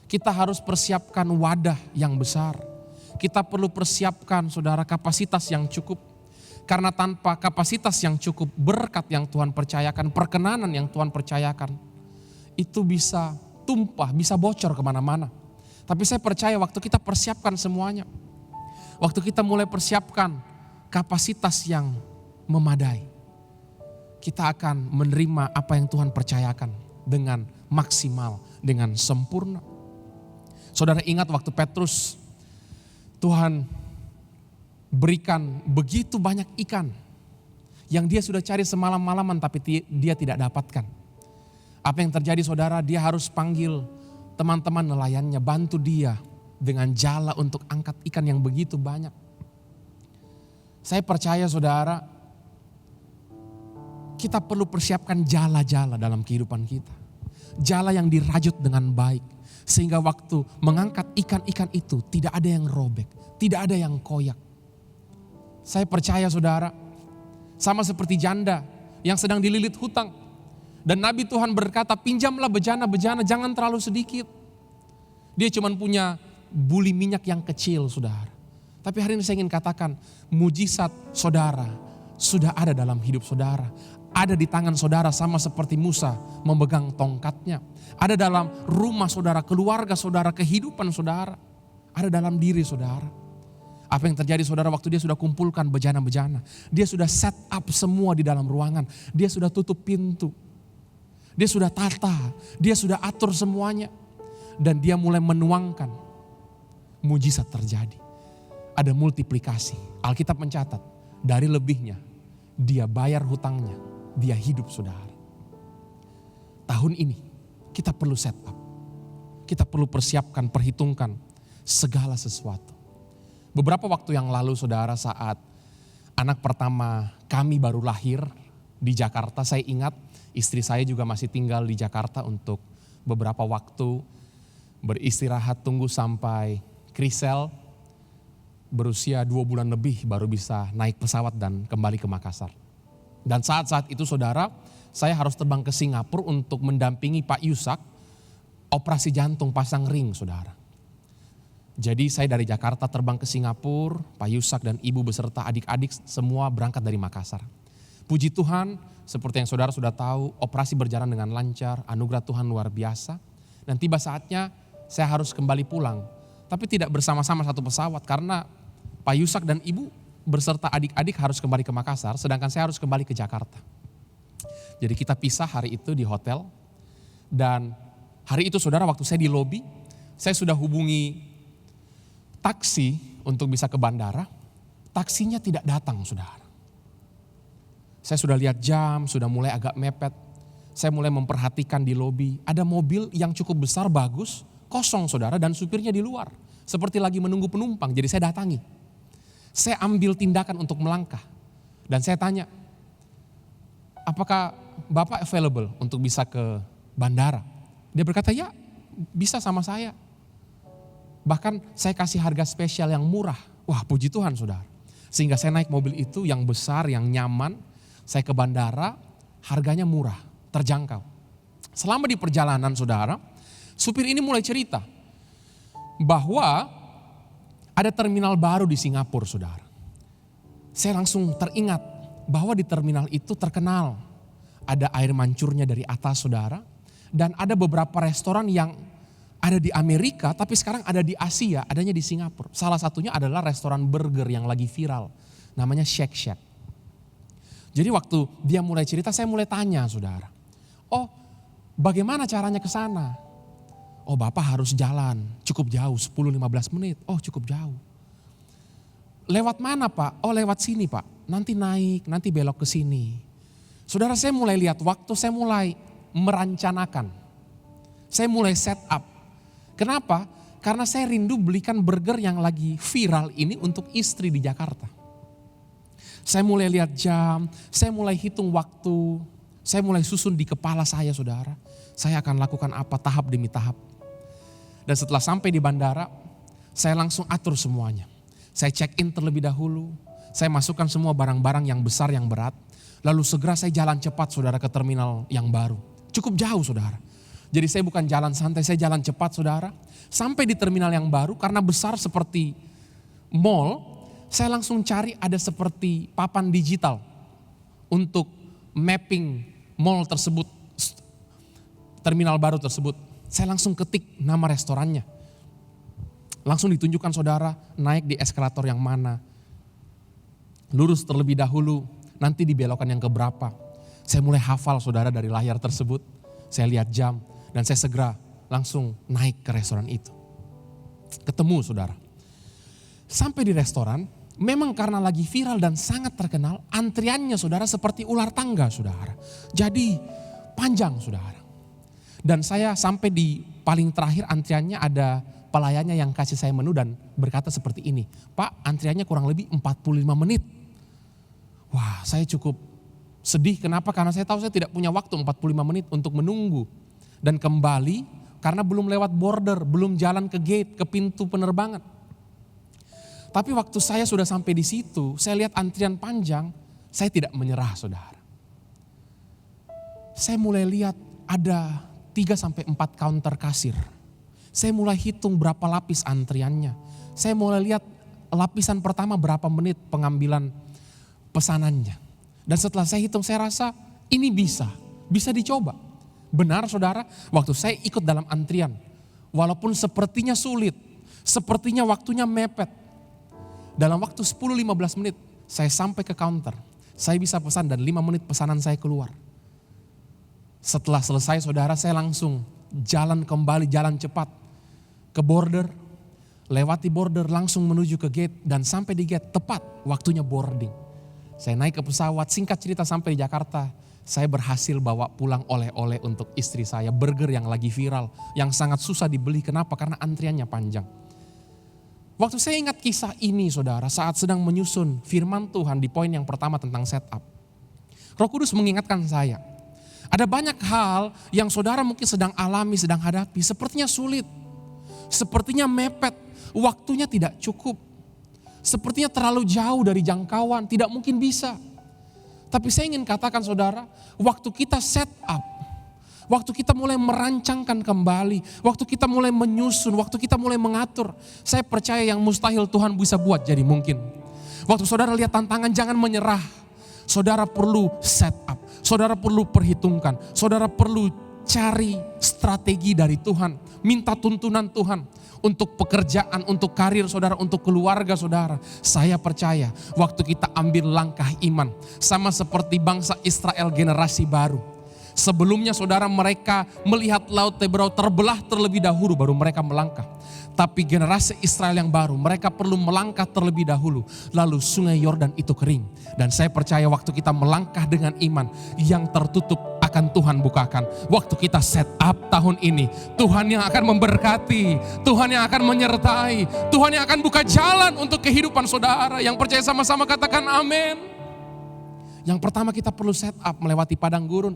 Kita harus persiapkan wadah yang besar. Kita perlu persiapkan saudara kapasitas yang cukup. Karena tanpa kapasitas yang cukup, berkat yang Tuhan percayakan, perkenanan yang Tuhan percayakan, itu bisa tumpah, bisa bocor kemana-mana. Tapi saya percaya waktu kita persiapkan semuanya, waktu kita mulai persiapkan kapasitas yang memadai, kita akan menerima apa yang Tuhan percayakan dengan maksimal, dengan sempurna. Saudara ingat waktu Petrus, Tuhan berikan begitu banyak ikan yang dia sudah cari semalam-malaman tapi dia tidak dapatkan. Apa yang terjadi saudara? Dia harus panggil teman-teman nelayannya, bantu dia dengan jala untuk angkat ikan yang begitu banyak. Saya percaya saudara, kita perlu persiapkan jala-jala dalam kehidupan kita. Jala yang dirajut dengan baik. Sehingga waktu mengangkat ikan-ikan itu tidak ada yang robek, tidak ada yang koyak. Saya percaya saudara, sama seperti janda yang sedang dililit hutang. Dan Nabi Tuhan berkata, pinjamlah bejana-bejana, jangan terlalu sedikit. Dia cuma punya buli minyak yang kecil saudara. Tapi hari ini saya ingin katakan, mujizat saudara sudah ada dalam hidup saudara. Ada di tangan saudara sama seperti Musa memegang tongkatnya. Ada dalam rumah saudara, keluarga saudara, kehidupan saudara. Ada dalam diri saudara. Apa yang terjadi saudara waktu dia sudah kumpulkan bejana-bejana. Dia sudah set up semua di dalam ruangan. Dia sudah tutup pintu. Dia sudah tata. Dia sudah atur semuanya. Dan dia mulai menuangkan. Mujizat terjadi. Ada multiplikasi. Alkitab mencatat. Dari lebihnya dia bayar hutangnya. Dia hidup saudara. Tahun ini kita perlu set up. Kita perlu persiapkan, perhitungkan segala sesuatu. Beberapa waktu yang lalu saudara, saat anak pertama kami baru lahir di Jakarta, saya ingat istri saya juga masih tinggal di Jakarta untuk beberapa waktu beristirahat tunggu sampai Krisel berusia 2 bulan lebih baru bisa naik pesawat dan kembali ke Makassar. Dan saat-saat itu saudara, saya harus terbang ke Singapura untuk mendampingi Pak Yusak operasi jantung pasang ring saudara. Jadi saya dari Jakarta terbang ke Singapura, Pak Yusak dan ibu beserta adik-adik semua berangkat dari Makassar. Puji Tuhan, seperti yang saudara sudah tahu, operasi berjalan dengan lancar, anugerah Tuhan luar biasa. Dan tiba saatnya saya harus kembali pulang. Tapi tidak bersama-sama satu pesawat karena Pak Yusak dan ibu beserta adik-adik harus kembali ke Makassar, sedangkan saya harus kembali ke Jakarta. Jadi kita pisah hari itu di hotel. Dan hari itu saudara, waktu saya di lobi, saya sudah hubungi taksi untuk bisa ke bandara. Taksinya tidak datang saudara. Saya sudah lihat jam, sudah mulai agak mepet. Saya mulai memperhatikan di lobi, ada mobil yang cukup besar, bagus, kosong saudara, dan supirnya di luar. Seperti lagi menunggu penumpang, jadi saya datangi. Saya ambil tindakan untuk melangkah. Dan saya tanya, apakah Bapak available untuk bisa ke bandara? Dia berkata, ya bisa sama saya. Bahkan saya kasih harga spesial yang murah. Wah, puji Tuhan saudara. Sehingga saya naik mobil itu yang besar, yang nyaman. Saya ke bandara, harganya murah, terjangkau. Selama di perjalanan saudara, supir ini mulai cerita bahwa ada terminal baru di Singapura saudara. Saya langsung teringat bahwa di terminal itu terkenal. Ada air mancurnya dari atas saudara. Dan ada beberapa restoran yang ada di Amerika tapi sekarang ada di Asia, adanya di Singapura. Salah satunya adalah restoran burger yang lagi viral, namanya Shake Shack. Jadi waktu dia mulai cerita, saya mulai tanya saudara. Oh, bagaimana caranya ke sana? Oh, Bapak harus jalan, cukup jauh, 10-15 menit. Oh, cukup jauh. Lewat mana Pak? Oh, lewat sini Pak. Nanti naik, nanti belok ke sini. Saudara, saya mulai lihat waktu, saya mulai merencanakan. Saya mulai set up. Kenapa? Karena saya rindu belikan burger yang lagi viral ini untuk istri di Jakarta. Saya mulai lihat jam, saya mulai hitung waktu, saya mulai susun di kepala saya saudara. Saya akan lakukan apa tahap demi tahap. Dan setelah sampai di bandara, saya langsung atur semuanya. Saya check in terlebih dahulu, saya masukkan semua barang-barang yang besar yang berat. Lalu segera saya jalan cepat saudara ke terminal yang baru. Cukup jauh saudara. Jadi saya bukan jalan santai, saya jalan cepat saudara. Sampai di terminal yang baru karena besar seperti mall. Saya langsung cari ada seperti papan digital untuk mapping mall tersebut, terminal baru tersebut. Saya langsung ketik nama restorannya. Langsung ditunjukkan saudara naik di eskalator yang mana. Lurus terlebih dahulu, nanti di belokan yang keberapa. Saya mulai hafal saudara dari layar tersebut. Saya lihat jam dan saya segera langsung naik ke restoran itu. Ketemu saudara. Sampai di restoran, memang karena lagi viral dan sangat terkenal, antriannya saudara seperti ular tangga saudara. Jadi panjang saudara. Dan saya sampai di paling terakhir antriannya ada pelayannya yang kasih saya menu dan berkata seperti ini. Pak, antriannya kurang lebih 45 menit. Wah, saya cukup sedih. Kenapa? Karena saya tahu saya tidak punya waktu 45 menit untuk menunggu. Dan kembali karena belum lewat border, belum jalan ke gate, ke pintu penerbangan. Tapi waktu saya sudah sampai di situ, saya lihat antrian panjang, saya tidak menyerah saudara. Saya mulai lihat ada 3-4 counter kasir. Saya mulai hitung berapa lapis antriannya. Saya mulai lihat lapisan pertama berapa menit pengambilan pesanannya. Dan setelah saya hitung saya rasa ini bisa dicoba. Benar saudara, waktu saya ikut dalam antrian, walaupun sepertinya sulit, sepertinya waktunya mepet. Dalam waktu 10-15 menit saya sampai ke counter. Saya bisa pesan dan 5 menit pesanan saya keluar. Setelah selesai saudara, saya langsung jalan kembali, jalan cepat ke border. Lewati border langsung menuju ke gate dan sampai di gate tepat waktunya boarding. Saya naik ke pesawat, singkat cerita sampai di Jakarta. Saya berhasil bawa pulang oleh-oleh untuk istri saya. Burger yang lagi viral, yang sangat susah dibeli. Kenapa? Karena antriannya panjang. Waktu saya ingat kisah ini saudara, saat sedang menyusun firman Tuhan di poin yang pertama tentang setup. Roh Kudus mengingatkan saya, ada banyak hal yang saudara mungkin sedang alami, sedang hadapi, sepertinya sulit. Sepertinya mepet, waktunya tidak cukup. Sepertinya terlalu jauh dari jangkauan, tidak mungkin bisa. Tapi saya ingin katakan saudara, waktu kita set up, waktu kita mulai merancangkan kembali, waktu kita mulai menyusun, waktu kita mulai mengatur, saya percaya yang mustahil Tuhan bisa buat jadi mungkin. Waktu saudara lihat tantangan, jangan menyerah. Saudara perlu set up, saudara perlu perhitungkan, saudara perlu cari strategi dari Tuhan, minta tuntunan Tuhan untuk pekerjaan, untuk karir saudara, untuk keluarga saudara. Saya percaya waktu kita ambil langkah iman, sama seperti bangsa Israel generasi baru. Sebelumnya saudara, mereka melihat laut Teberau terbelah terlebih dahulu baru mereka melangkah. Tapi generasi Israel yang baru, mereka perlu melangkah terlebih dahulu. Lalu sungai Yordan itu kering. Dan saya percaya waktu kita melangkah dengan iman, yang tertutup akan Tuhan bukakan. Waktu kita set up tahun ini, Tuhan yang akan memberkati, Tuhan yang akan menyertai, Tuhan yang akan buka jalan untuk kehidupan saudara. Yang percaya sama-sama katakan amin. Yang pertama kita perlu set up melewati padang gurun.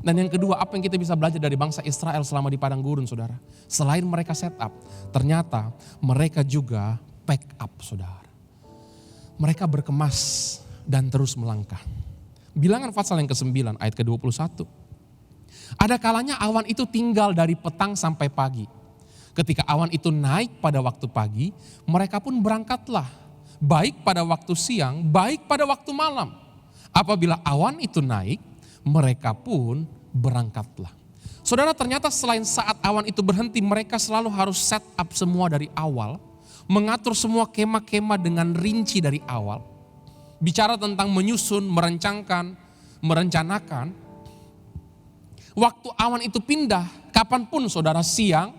Dan yang kedua, apa yang kita bisa belajar dari bangsa Israel selama di padang gurun saudara? Selain mereka set up, ternyata mereka juga pack up saudara. Mereka berkemas dan terus melangkah. Bilangan pasal yang ke-9 ayat ke-21. Ada kalanya awan itu tinggal dari petang sampai pagi. Ketika awan itu naik pada waktu pagi, mereka pun berangkatlah. Baik pada waktu siang, baik pada waktu malam. Apabila awan itu naik, mereka pun berangkatlah. Saudara, ternyata selain saat awan itu berhenti, mereka selalu harus set up semua dari awal. Mengatur semua kemah-kemah dengan rinci dari awal. Bicara tentang menyusun, merencanakan. Waktu awan itu pindah, kapanpun saudara, siang,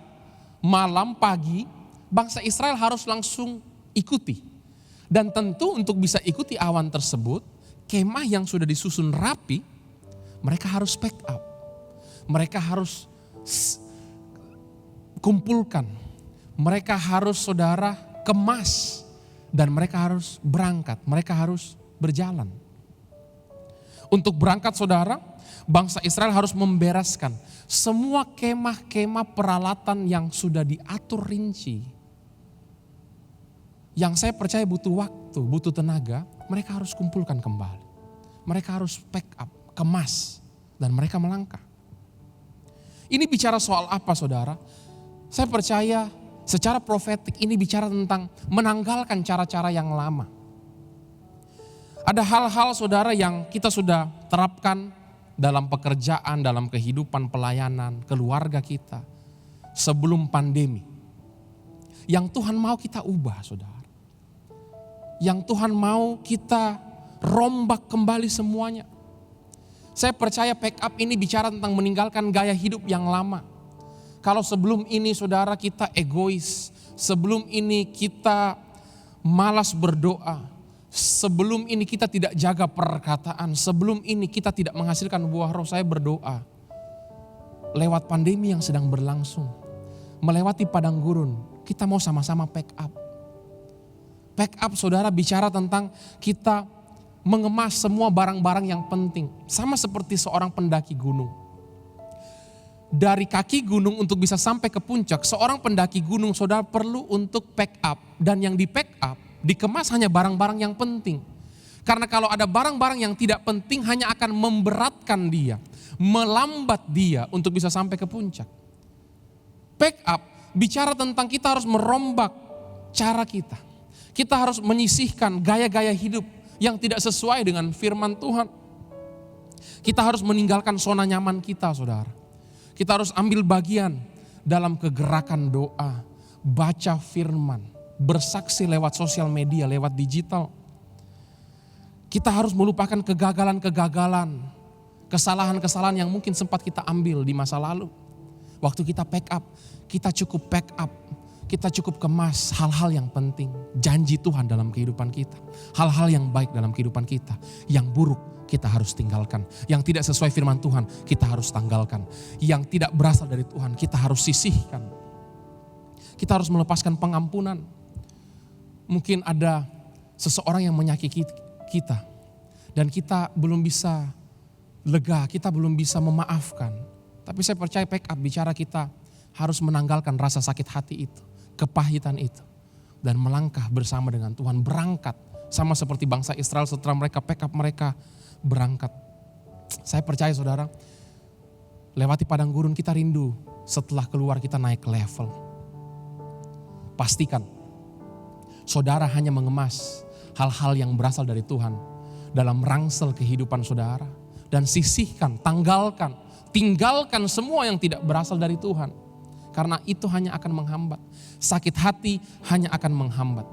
malam, pagi, bangsa Israel harus langsung ikuti. Dan tentu untuk bisa ikuti awan tersebut, kemah yang sudah disusun rapi, mereka harus pack up. Mereka harus kumpulkan. Mereka harus saudara kemas. Dan mereka harus berangkat. Mereka harus berjalan. Untuk berangkat saudara, bangsa Israel harus membereskan semua kemah-kemah peralatan yang sudah diatur rinci. Yang saya percaya butuh waktu, butuh tenaga, mereka harus kumpulkan kembali. Mereka harus pack up, kemas, dan mereka melangkah. Ini bicara soal apa saudara? Saya percaya secara profetik ini bicara tentang menanggalkan cara-cara yang lama. Ada hal-hal saudara yang kita sudah terapkan dalam pekerjaan, dalam kehidupan pelayanan, keluarga kita sebelum pandemi. Yang Tuhan mau kita ubah saudara. Yang Tuhan mau kita rombak kembali semuanya. Saya percaya pack up ini bicara tentang meninggalkan gaya hidup yang lama. Kalau sebelum ini saudara kita egois, sebelum ini kita malas berdoa, sebelum ini kita tidak jaga perkataan, sebelum ini kita tidak menghasilkan buah roh, saya berdoa. Lewat pandemi yang sedang berlangsung, melewati padang gurun, kita mau sama-sama pack up. Pack up saudara bicara tentang kita mengemas semua barang-barang yang penting. Sama seperti seorang pendaki gunung. Dari kaki gunung untuk bisa sampai ke puncak, seorang pendaki gunung saudara perlu untuk pack up. Dan yang di pack up, dikemas hanya barang-barang yang penting. Karena kalau ada barang-barang yang tidak penting hanya akan memberatkan dia. Melambat dia untuk bisa sampai ke puncak. Pack up bicara tentang kita harus merombak cara kita. Kita harus menyisihkan gaya-gaya hidup yang tidak sesuai dengan firman Tuhan. Kita harus meninggalkan zona nyaman kita saudara. Kita harus ambil bagian dalam kegerakan doa, baca firman, bersaksi lewat sosial media, lewat digital. Kita harus melupakan kegagalan-kegagalan, kesalahan-kesalahan yang mungkin sempat kita ambil di masa lalu. Waktu kita pack up, kita cukup pack up. Kita cukup kemas hal-hal yang penting, janji Tuhan dalam kehidupan kita. Hal-hal yang baik dalam kehidupan kita. Yang buruk kita harus tinggalkan. Yang tidak sesuai firman Tuhan kita harus tanggalkan. Yang tidak berasal dari Tuhan kita harus sisihkan. Kita harus melepaskan pengampunan. Mungkin ada seseorang yang menyakiti kita. Dan kita belum bisa lega, kita belum bisa memaafkan. Tapi saya percaya pack up bicara kita harus menanggalkan rasa sakit hati itu, kepahitan itu, dan melangkah bersama dengan Tuhan, berangkat sama seperti bangsa Israel setelah mereka pick up, mereka berangkat. Saya percaya saudara, lewati padang gurun kita rindu, setelah keluar kita naik level. Pastikan saudara hanya mengemas hal-hal yang berasal dari Tuhan dalam rangsel kehidupan saudara, dan sisihkan, tinggalkan semua yang tidak berasal dari Tuhan. Karena itu hanya akan menghambat. Sakit hati hanya akan menghambat.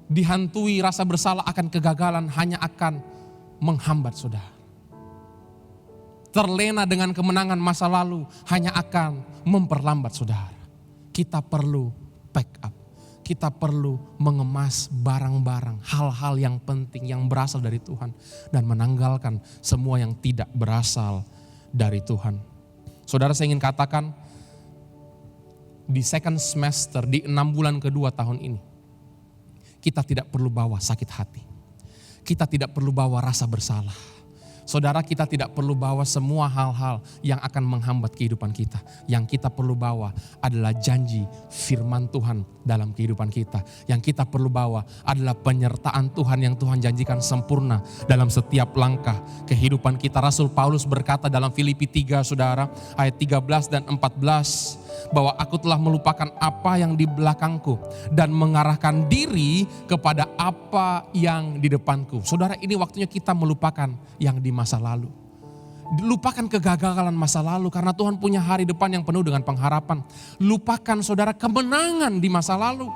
Dihantui rasa bersalah akan kegagalan hanya akan menghambat saudara. Terlena dengan kemenangan masa lalu hanya akan memperlambat saudara. Kita perlu back up. Kita perlu mengemas barang-barang, hal-hal yang penting yang berasal dari Tuhan. Dan menanggalkan semua yang tidak berasal dari Tuhan. Saudara, saya ingin katakan, di second semester, di 6 bulan kedua tahun ini, kita tidak perlu bawa sakit hati. Kita tidak perlu bawa rasa bersalah. Saudara, kita tidak perlu bawa semua hal-hal yang akan menghambat kehidupan kita. Yang kita perlu bawa adalah janji firman Tuhan dalam kehidupan kita. Yang kita perlu bawa adalah penyertaan Tuhan yang Tuhan janjikan sempurna dalam setiap langkah kehidupan kita. Rasul Paulus berkata dalam Filipi 3 saudara, ayat 13 dan 14. Bahwa aku telah melupakan apa yang di belakangku dan mengarahkan diri kepada apa yang di depanku. Saudara, ini waktunya kita melupakan yang di masa lalu. Lupakan kegagalan masa lalu karena Tuhan punya hari depan yang penuh dengan pengharapan. Lupakan saudara kemenangan di masa lalu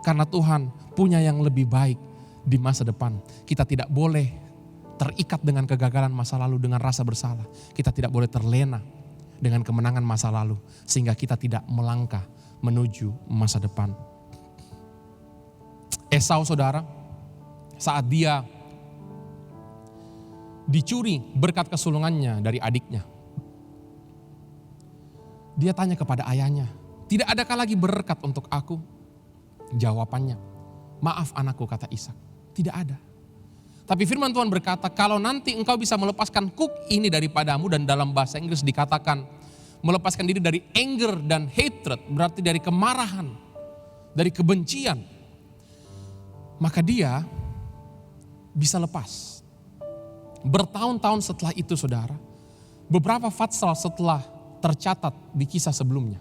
karena Tuhan punya yang lebih baik di masa depan. Kita tidak boleh terikat dengan kegagalan masa lalu dengan rasa bersalah. Kita tidak boleh terlena dengan kemenangan masa lalu, sehingga kita tidak melangkah menuju masa depan. Esau saudara, saat dia dicuri berkat kesulungannya dari adiknya, dia tanya kepada ayahnya, tidak adakah lagi berkat untuk aku? Jawabannya, maaf anakku, kata Ishak, tidak ada. Tapi firman Tuhan berkata, kalau nanti engkau bisa melepaskan kuk ini daripadamu, dan dalam bahasa Inggris dikatakan melepaskan diri dari anger dan hatred, berarti dari kemarahan, dari kebencian, maka dia bisa lepas. Bertahun-tahun setelah itu saudara, beberapa fatsal setelah tercatat di kisah sebelumnya,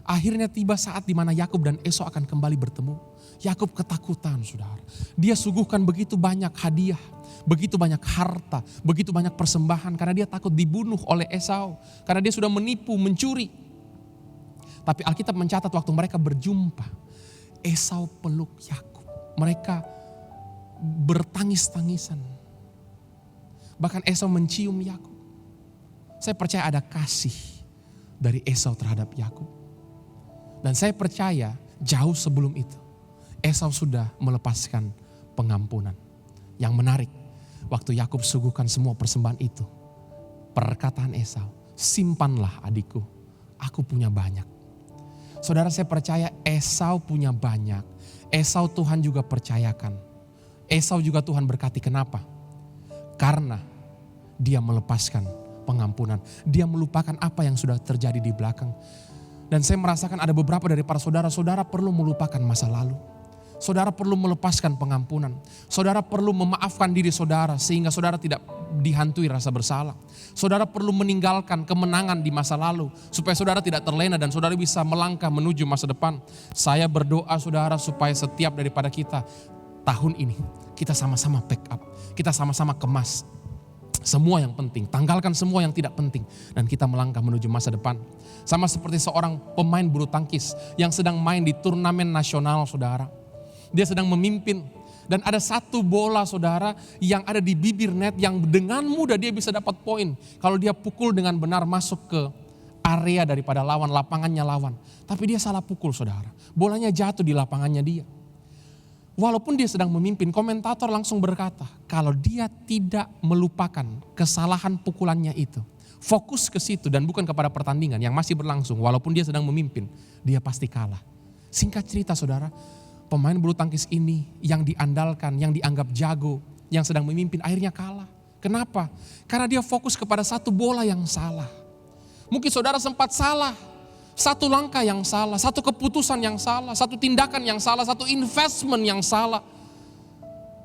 akhirnya tiba saat di mana Yakub dan Esau akan kembali bertemu. Yakub ketakutan saudara. Dia suguhkan begitu banyak hadiah, begitu banyak harta, begitu banyak persembahan karena dia takut dibunuh oleh Esau. Karena dia sudah menipu, mencuri. Tapi Alkitab mencatat waktu mereka berjumpa, Esau peluk Yakub. Mereka bertangis-tangisan. Bahkan Esau mencium Yakub. Saya percaya ada kasih dari Esau terhadap Yakub. Dan saya percaya jauh sebelum itu Esau sudah melepaskan pengampunan. Yang menarik, waktu Yakub suguhkan semua persembahan itu, perkataan Esau, simpanlah adikku, aku punya banyak. Saudara, saya percaya Esau punya banyak. Esau Tuhan juga percayakan. Esau juga Tuhan berkati. Kenapa? Karena dia melepaskan pengampunan. Dia melupakan apa yang sudah terjadi di belakang. Dan saya merasakan ada beberapa dari para saudara perlu melupakan masa lalu. Saudara perlu melepaskan pengampunan. Saudara perlu memaafkan diri saudara sehingga saudara tidak dihantui rasa bersalah. Saudara perlu meninggalkan kemenangan di masa lalu supaya saudara tidak terlena dan saudara bisa melangkah menuju masa depan. Saya berdoa saudara supaya setiap daripada kita tahun ini kita sama-sama back up. Kita sama-sama kemas semua yang penting, tanggalkan semua yang tidak penting, dan kita melangkah menuju masa depan. Sama seperti seorang pemain bulu tangkis yang sedang main di turnamen nasional saudara. Dia sedang memimpin dan ada satu bola saudara yang ada di bibir net yang dengan mudah dia bisa dapat poin. Kalau dia pukul dengan benar masuk ke area daripada lawan, lapangannya lawan. Tapi dia salah pukul saudara, bolanya jatuh di lapangannya dia. Walaupun dia sedang memimpin, komentator langsung berkata, kalau dia tidak melupakan kesalahan pukulannya itu, fokus ke situ dan bukan kepada pertandingan yang masih berlangsung, walaupun dia sedang memimpin, dia pasti kalah. Singkat cerita saudara, pemain bulu tangkis ini yang diandalkan, yang dianggap jago, yang sedang memimpin akhirnya kalah. Kenapa? Karena dia fokus kepada satu bola yang salah. Mungkin saudara sempat salah. Satu langkah yang salah, satu keputusan yang salah, satu tindakan yang salah, satu investment yang salah.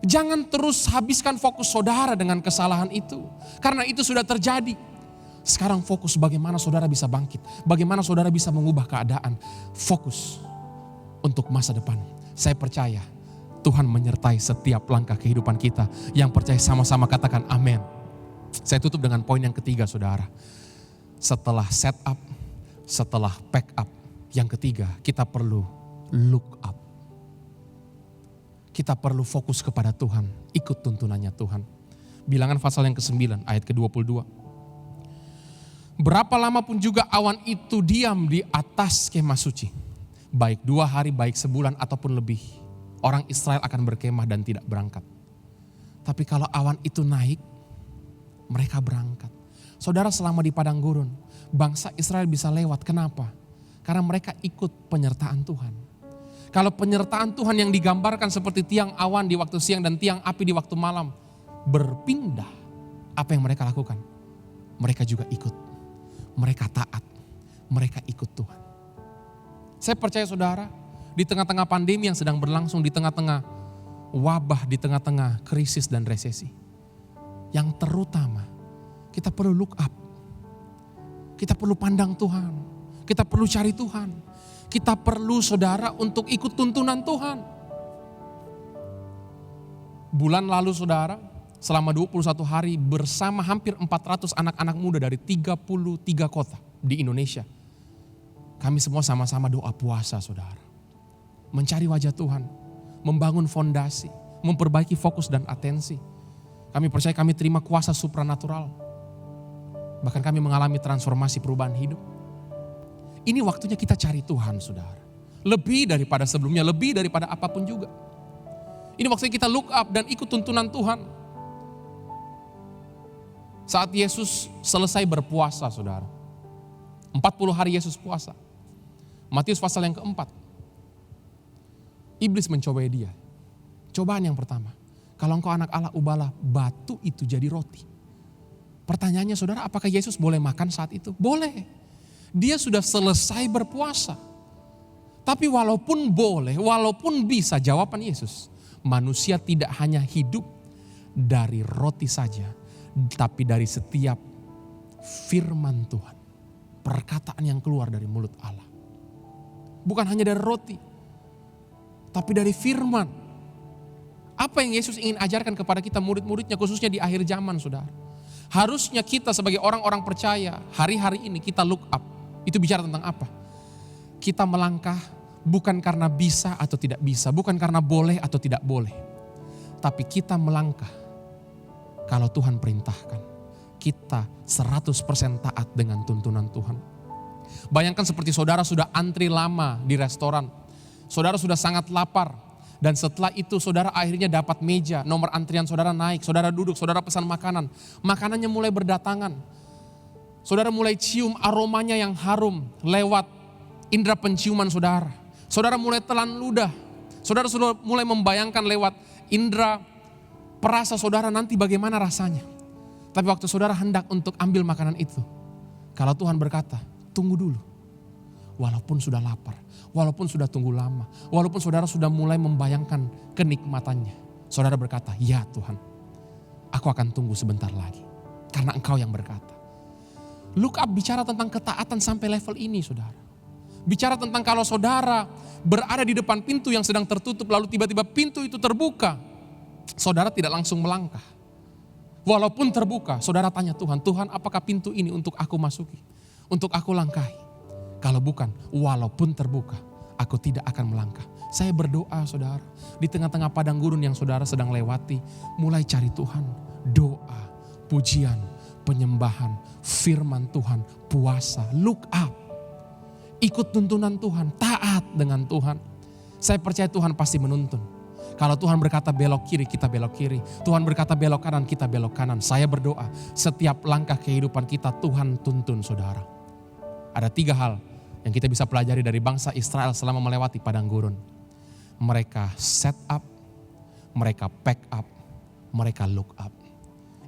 Jangan terus habiskan fokus saudara dengan kesalahan itu. Karena itu sudah terjadi. Sekarang fokus bagaimana saudara bisa bangkit. Bagaimana saudara bisa mengubah keadaan. Fokus untuk masa depan. Saya percaya Tuhan menyertai setiap langkah kehidupan kita. Yang percaya sama-sama katakan amin. Saya tutup dengan poin yang ketiga saudara. Setelah set up, setelah pack up, yang ketiga kita perlu look up. Kita perlu fokus kepada Tuhan, ikut tuntunannya Tuhan. Bilangan pasal yang ke-9 ayat ke-22. Berapa lama pun juga awan itu diam di atas kemah suci. Baik 2 hari, baik sebulan ataupun lebih. Orang Israel akan berkemah dan tidak berangkat. Tapi kalau awan itu naik, mereka berangkat. Saudara, selama di padang gurun, bangsa Israel bisa lewat. Kenapa? Karena mereka ikut penyertaan Tuhan. Kalau penyertaan Tuhan yang digambarkan seperti tiang awan di waktu siang dan tiang api di waktu malam berpindah, apa yang mereka lakukan? Mereka juga ikut. Mereka taat. Mereka ikut Tuhan. Saya percaya saudara, di tengah-tengah pandemi yang sedang berlangsung, di tengah-tengah wabah, di tengah-tengah krisis dan resesi, yang terutama kita perlu look up. Kita perlu pandang Tuhan. Kita perlu cari Tuhan. Kita perlu saudara untuk ikut tuntunan Tuhan. Bulan lalu saudara, selama 21 hari bersama hampir 400 anak-anak muda dari 33 kota di Indonesia. Kami semua sama-sama doa puasa saudara. Mencari wajah Tuhan, membangun fondasi, memperbaiki fokus dan atensi. Kami percaya kami terima kuasa supranatural. Bahkan kami mengalami transformasi perubahan hidup. Ini waktunya kita cari Tuhan saudara. Lebih daripada sebelumnya, lebih daripada apapun juga. Ini waktunya kita look up dan ikut tuntunan Tuhan. Saat Yesus selesai berpuasa saudara. 40 hari Yesus puasa. Matius pasal yang keempat. Iblis mencobai dia. Cobaan yang pertama. Kalau engkau anak Allah, ubahlah batu itu jadi roti. Pertanyaannya saudara, apakah Yesus boleh makan saat itu? Boleh. Dia sudah selesai berpuasa. Tapi walaupun boleh, walaupun bisa, jawaban Yesus, manusia tidak hanya hidup dari roti saja, tapi dari setiap firman Tuhan. Perkataan yang keluar dari mulut Allah. Bukan hanya dari roti, tapi dari firman. Apa yang Yesus ingin ajarkan kepada kita murid-muridnya, khususnya di akhir zaman saudara. Harusnya kita sebagai orang-orang percaya, hari-hari ini kita look up. Itu bicara tentang apa? Kita melangkah bukan karena bisa atau tidak bisa, bukan karena boleh atau tidak boleh. Tapi kita melangkah kalau Tuhan perintahkan. Kita 100% taat dengan tuntunan Tuhan. Bayangkan seperti saudara sudah antri lama di restoran. Saudara sudah sangat lapar. Dan setelah itu saudara akhirnya dapat meja, nomor antrian saudara naik, saudara duduk, saudara pesan makanan. Makanannya mulai berdatangan. Saudara mulai cium aromanya yang harum lewat indera penciuman saudara. Saudara mulai telan ludah. Saudara sudah mulai membayangkan lewat indera perasa saudara nanti bagaimana rasanya. Tapi waktu saudara hendak untuk ambil makanan itu, kalau Tuhan berkata, tunggu dulu. Walaupun sudah lapar, walaupun sudah tunggu lama, walaupun saudara sudah mulai membayangkan kenikmatannya. Saudara berkata, ya Tuhan, aku akan tunggu sebentar lagi. Karena Engkau yang berkata. Look up bicara tentang ketaatan sampai level ini saudara. Bicara tentang kalau saudara berada di depan pintu yang sedang tertutup lalu tiba-tiba pintu itu terbuka. Saudara tidak langsung melangkah. Walaupun terbuka, saudara tanya Tuhan, Tuhan apakah pintu ini untuk aku masuki? Untuk aku langkahi? Kalau bukan, walaupun terbuka, aku tidak akan melangkah. Saya berdoa saudara, di tengah-tengah padang gurun yang saudara sedang lewati, mulai cari Tuhan. Doa, pujian, penyembahan, firman Tuhan, puasa, look up. Ikut tuntunan Tuhan, taat dengan Tuhan. Saya percaya Tuhan pasti menuntun. Kalau Tuhan berkata belok kiri, kita belok kiri. Tuhan berkata belok kanan, kita belok kanan. Saya berdoa, setiap langkah kehidupan kita Tuhan tuntun saudara. Ada 3 hal yang kita bisa pelajari dari bangsa Israel selama melewati padang gurun. Mereka set up, mereka pack up, mereka look up.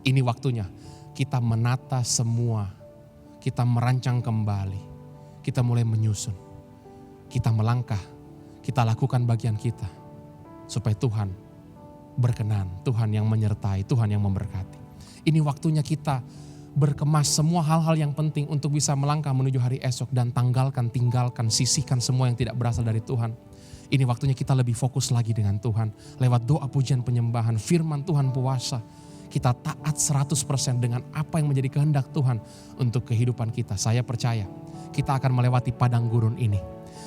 Ini waktunya kita menata semua kita merancang kembali, kita mulai menyusun, kita melangkah, kita lakukan bagian kita, supaya Tuhan berkenan, Tuhan yang menyertai, Tuhan yang memberkati. Ini waktunya kita berkemas semua hal-hal yang penting untuk bisa melangkah menuju hari esok dan tinggalkan, sisihkan semua yang tidak berasal dari Tuhan. Ini waktunya kita lebih fokus lagi dengan Tuhan. Lewat doa pujian penyembahan, firman Tuhan, puasa. Kita taat 100% dengan apa yang menjadi kehendak Tuhan untuk kehidupan kita. Saya percaya kita akan melewati padang gurun ini.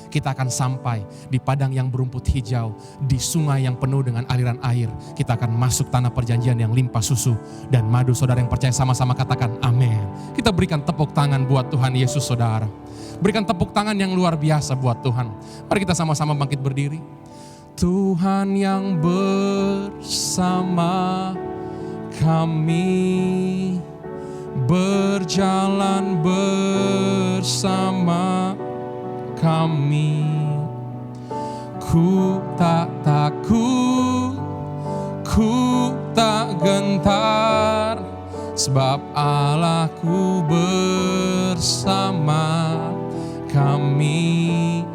Kita akan sampai di padang yang berumput hijau, di sungai yang penuh dengan aliran air. Kita akan masuk tanah perjanjian yang limpah susu dan madu. Saudara yang percaya sama-sama katakan amin. Kita berikan tepuk tangan buat Tuhan Yesus saudara. Berikan tepuk tangan yang luar biasa buat Tuhan. Mari kita sama-sama bangkit berdiri. Tuhan yang bersama kami, berjalan bersama kami. Ku tak takut, ku tak gentar, sebab Allahku bersama kami.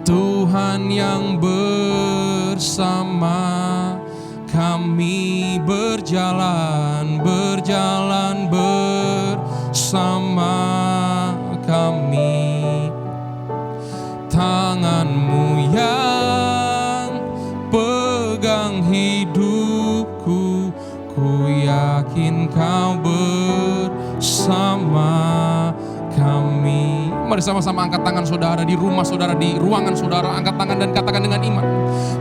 Tuhan yang bersama kami, berjalan bersama kami. Tangan-Mu yang pegang hidupku, ku yakin Kau bersama kami. Mari sama-sama angkat tangan saudara di rumah saudara, di ruangan saudara. Angkat tangan dan katakan dengan iman.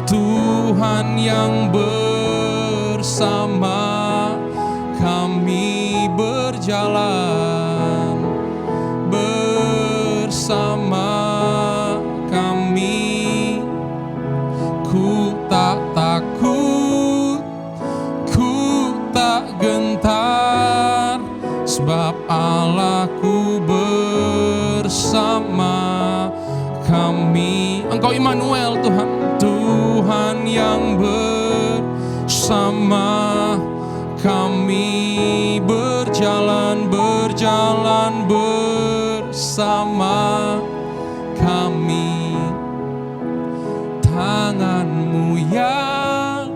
Tuhan yang bersama kami, berjalan bersama kami. Ku tak takut, ku tak gentar, sebab Allahku bersama kami. Engkau Immanuel Tuhan, Tuhan yang bersama kami, berjalan bersama kami. Tangan-Mu yang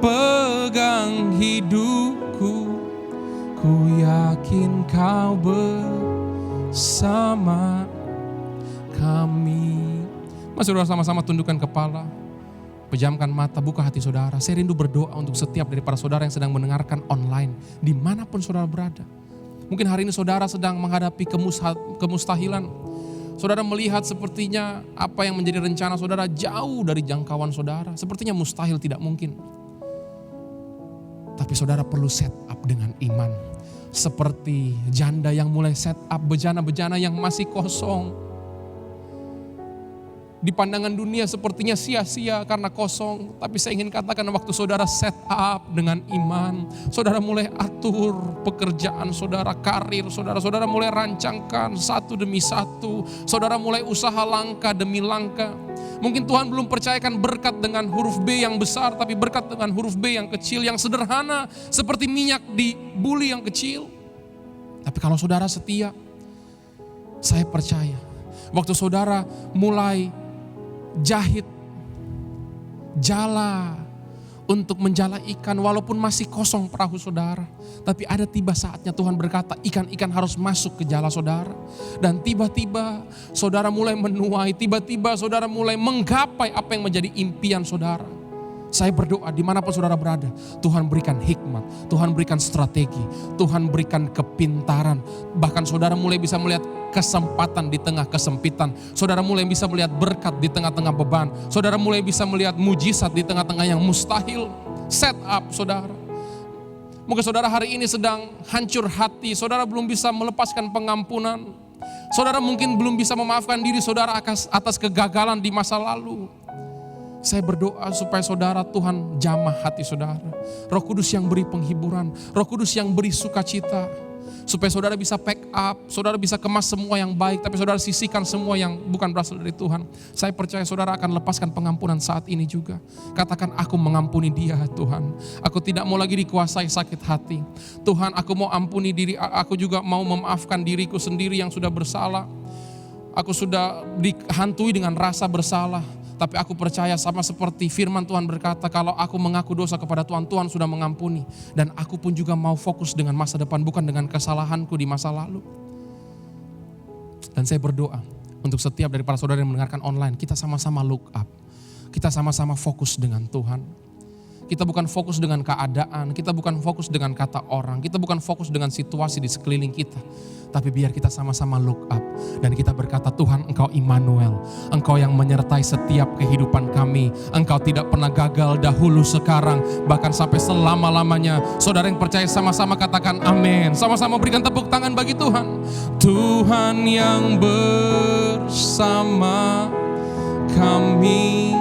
pegang hidupku, ku yakin Kau bersama kami. Mari saudara sama-sama tundukkan kepala, pejamkan mata, buka hati saudara. Saya rindu berdoa untuk setiap dari para saudara yang sedang mendengarkan online, dimanapun saudara berada. Mungkin hari ini saudara sedang menghadapi kemustahilan. Saudara melihat sepertinya apa yang menjadi rencana saudara jauh dari jangkauan saudara. Sepertinya mustahil, tidak mungkin. Tapi saudara perlu set up dengan iman. Seperti janda yang mulai set up bejana-bejana yang masih kosong. Di pandangan dunia sepertinya sia-sia karena kosong. Tapi saya ingin katakan waktu saudara set up dengan iman, saudara mulai atur pekerjaan saudara, karir saudara, saudara mulai rancangkan satu demi satu, saudara mulai usaha langkah demi langkah. Mungkin Tuhan belum percayakan berkat dengan huruf B yang besar, tapi berkat dengan huruf B yang kecil, yang sederhana seperti minyak di buli yang kecil. Tapi kalau saudara setia, saya percaya waktu saudara mulai jahit jala untuk menjala ikan walaupun masih kosong perahu saudara. Tapi ada tiba saatnya Tuhan berkata ikan-ikan harus masuk ke jala saudara. Dan tiba-tiba saudara mulai menuai, tiba-tiba saudara mulai menggapai apa yang menjadi impian saudara. Saya berdoa dimanapun saudara berada, Tuhan berikan hikmat, Tuhan berikan strategi, Tuhan berikan kepintaran. Bahkan saudara mulai bisa melihat kesempatan di tengah kesempitan. Saudara mulai bisa melihat berkat di tengah-tengah beban. Saudara mulai bisa melihat mujizat di tengah-tengah yang mustahil. Set up saudara. Mungkin saudara hari ini sedang hancur hati, saudara belum bisa melepaskan pengampunan. Saudara mungkin belum bisa memaafkan diri saudara atas kegagalan di masa lalu. Saya berdoa supaya saudara Tuhan jamah hati saudara. Roh Kudus yang beri penghiburan, Roh Kudus yang beri sukacita. Supaya saudara bisa pack up, saudara bisa kemas semua yang baik, tapi saudara sisihkan semua yang bukan berasal dari Tuhan. Saya percaya saudara akan lepaskan pengampunan saat ini juga. Katakan, aku mengampuni dia Tuhan. Aku tidak mau lagi dikuasai sakit hati. Tuhan, aku mau ampuni diri, aku juga mau memaafkan diriku sendiri yang sudah bersalah. Aku sudah dihantui dengan rasa bersalah. Tapi aku percaya sama seperti firman Tuhan berkata, kalau aku mengaku dosa kepada Tuhan, Tuhan sudah mengampuni. Dan aku pun juga mau fokus dengan masa depan, bukan dengan kesalahanku di masa lalu. Dan saya berdoa untuk setiap dari para saudara yang mendengarkan online, kita sama-sama look up. Kita sama-sama fokus dengan Tuhan. Kita bukan fokus dengan keadaan, kita bukan fokus dengan kata orang, kita bukan fokus dengan situasi di sekeliling kita. Tapi biar kita sama-sama look up dan kita berkata, Tuhan, Engkau Immanuel, Engkau yang menyertai setiap kehidupan kami. Engkau tidak pernah gagal dahulu, sekarang, bahkan sampai selama-lamanya. Saudara yang percaya sama-sama katakan amin. Sama-sama berikan tepuk tangan bagi Tuhan. Tuhan yang bersama kami,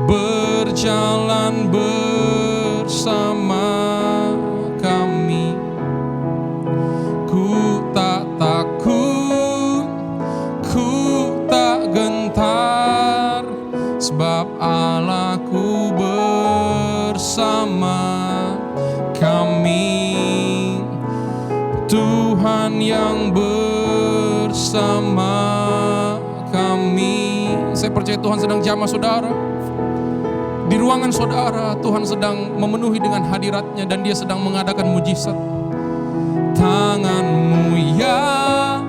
berjalan bersama kami. Ku tak takut, ku tak gentar, sebab Allahku bersama kami. Tuhan yang bersama kami. Saya percaya Tuhan sedang jamah saudara. Di ruangan saudara, Tuhan sedang memenuhi dengan hadiratnya dan Dia sedang mengadakan mujizat. Tangan-Mu yang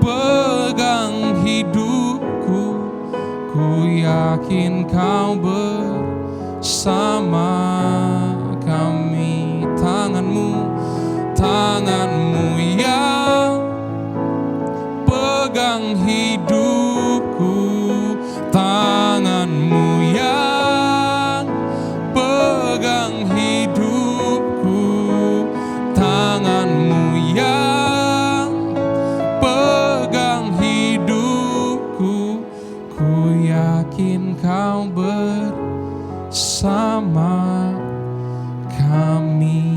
pegang hidupku, ku yakin Kau bersama kami. Tangan-Mu yang pegang hidupku, tangan-Mu yang pegang hidupku, tangan-Mu yang pegang hidupku, ku yakin Kau bersama kami.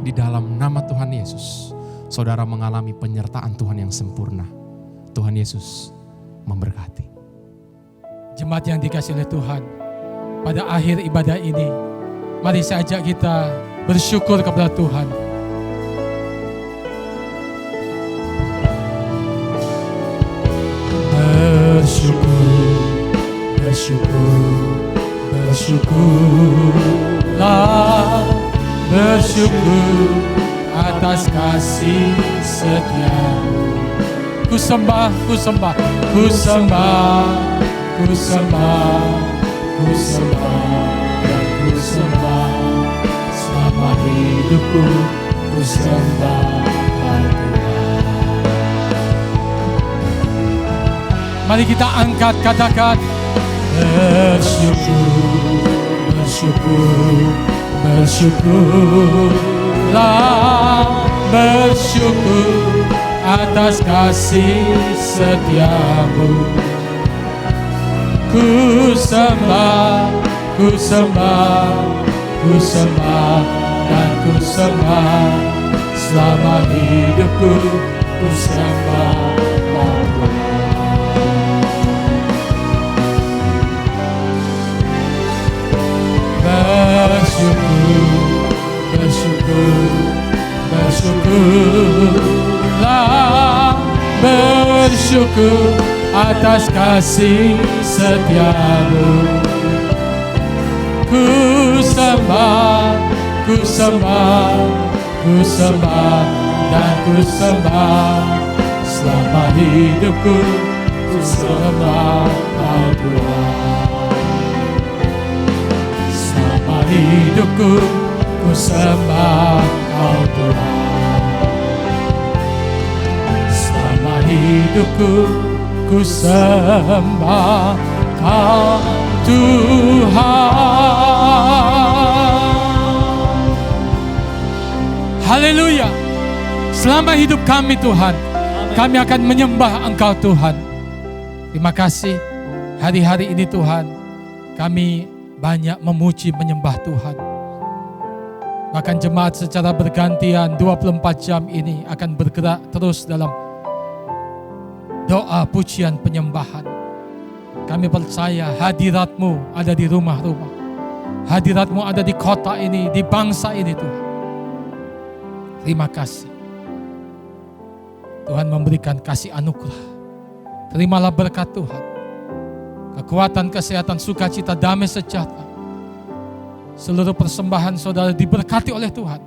Di dalam nama Tuhan Yesus, saudara mengalami penyertaan Tuhan yang sempurna. Tuhan Yesus memberkati. Jemaat yang dikasihi oleh Tuhan, pada akhir ibadah ini, mari saya ajak kita bersyukur kepada Tuhan. Bersyukurlah, bersyukur atas kasih setia-Mu. Ku sembah, selama hidupku, ku sembah Tuhan. Mari kita angkat, katakan bersyukurlah, bersyukur atas kasih setia-Mu. Ku sembah dan ku sembah selama hidupku, ku sembah Tuhan. Bersyukurlah, bersyukur atas kasih setia-Mu. Ku sembah dan ku sembah selama hidupku, ku sembah Tuhan. Selama hidupku, ku sembah Tuhan. Selama hidupku, ku sembah Tuhan. Haleluya. Selama hidup kami Tuhan, kami akan menyembah Engkau Tuhan. Terima kasih hari-hari ini Tuhan, kami banyak memuji menyembah Tuhan. Bahkan jemaat secara bergantian 24 jam ini akan bergerak terus dalam doa, pujian, penyembahan. Kami percaya hadirat-Mu ada di rumah-rumah. Hadirat-Mu ada di kota ini, di bangsa ini Tuhan. Terima kasih. Tuhan memberikan kasih anugerah. Terimalah berkat Tuhan. Kekuatan, kesehatan, sukacita, damai, sejahtera. Seluruh persembahan saudara diberkati oleh Tuhan.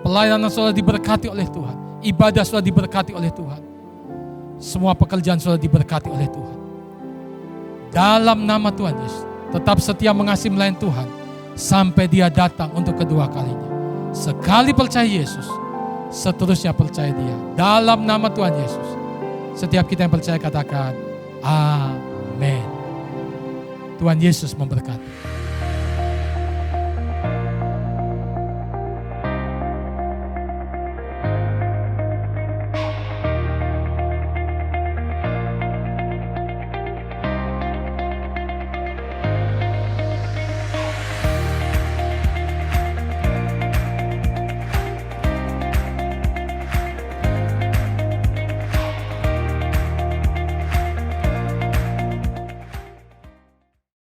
Pelayanan saudara diberkati oleh Tuhan. Ibadah saudara diberkati oleh Tuhan. Semua pekerjaan saudara diberkati oleh Tuhan. Dalam nama Tuhan Yesus, tetap setia mengasihi melayani Tuhan sampai Dia datang untuk kedua kalinya. Sekali percaya Yesus, seterusnya percaya Dia. Dalam nama Tuhan Yesus, setiap kita yang percaya katakan amin. Tuhan Yesus memberkati.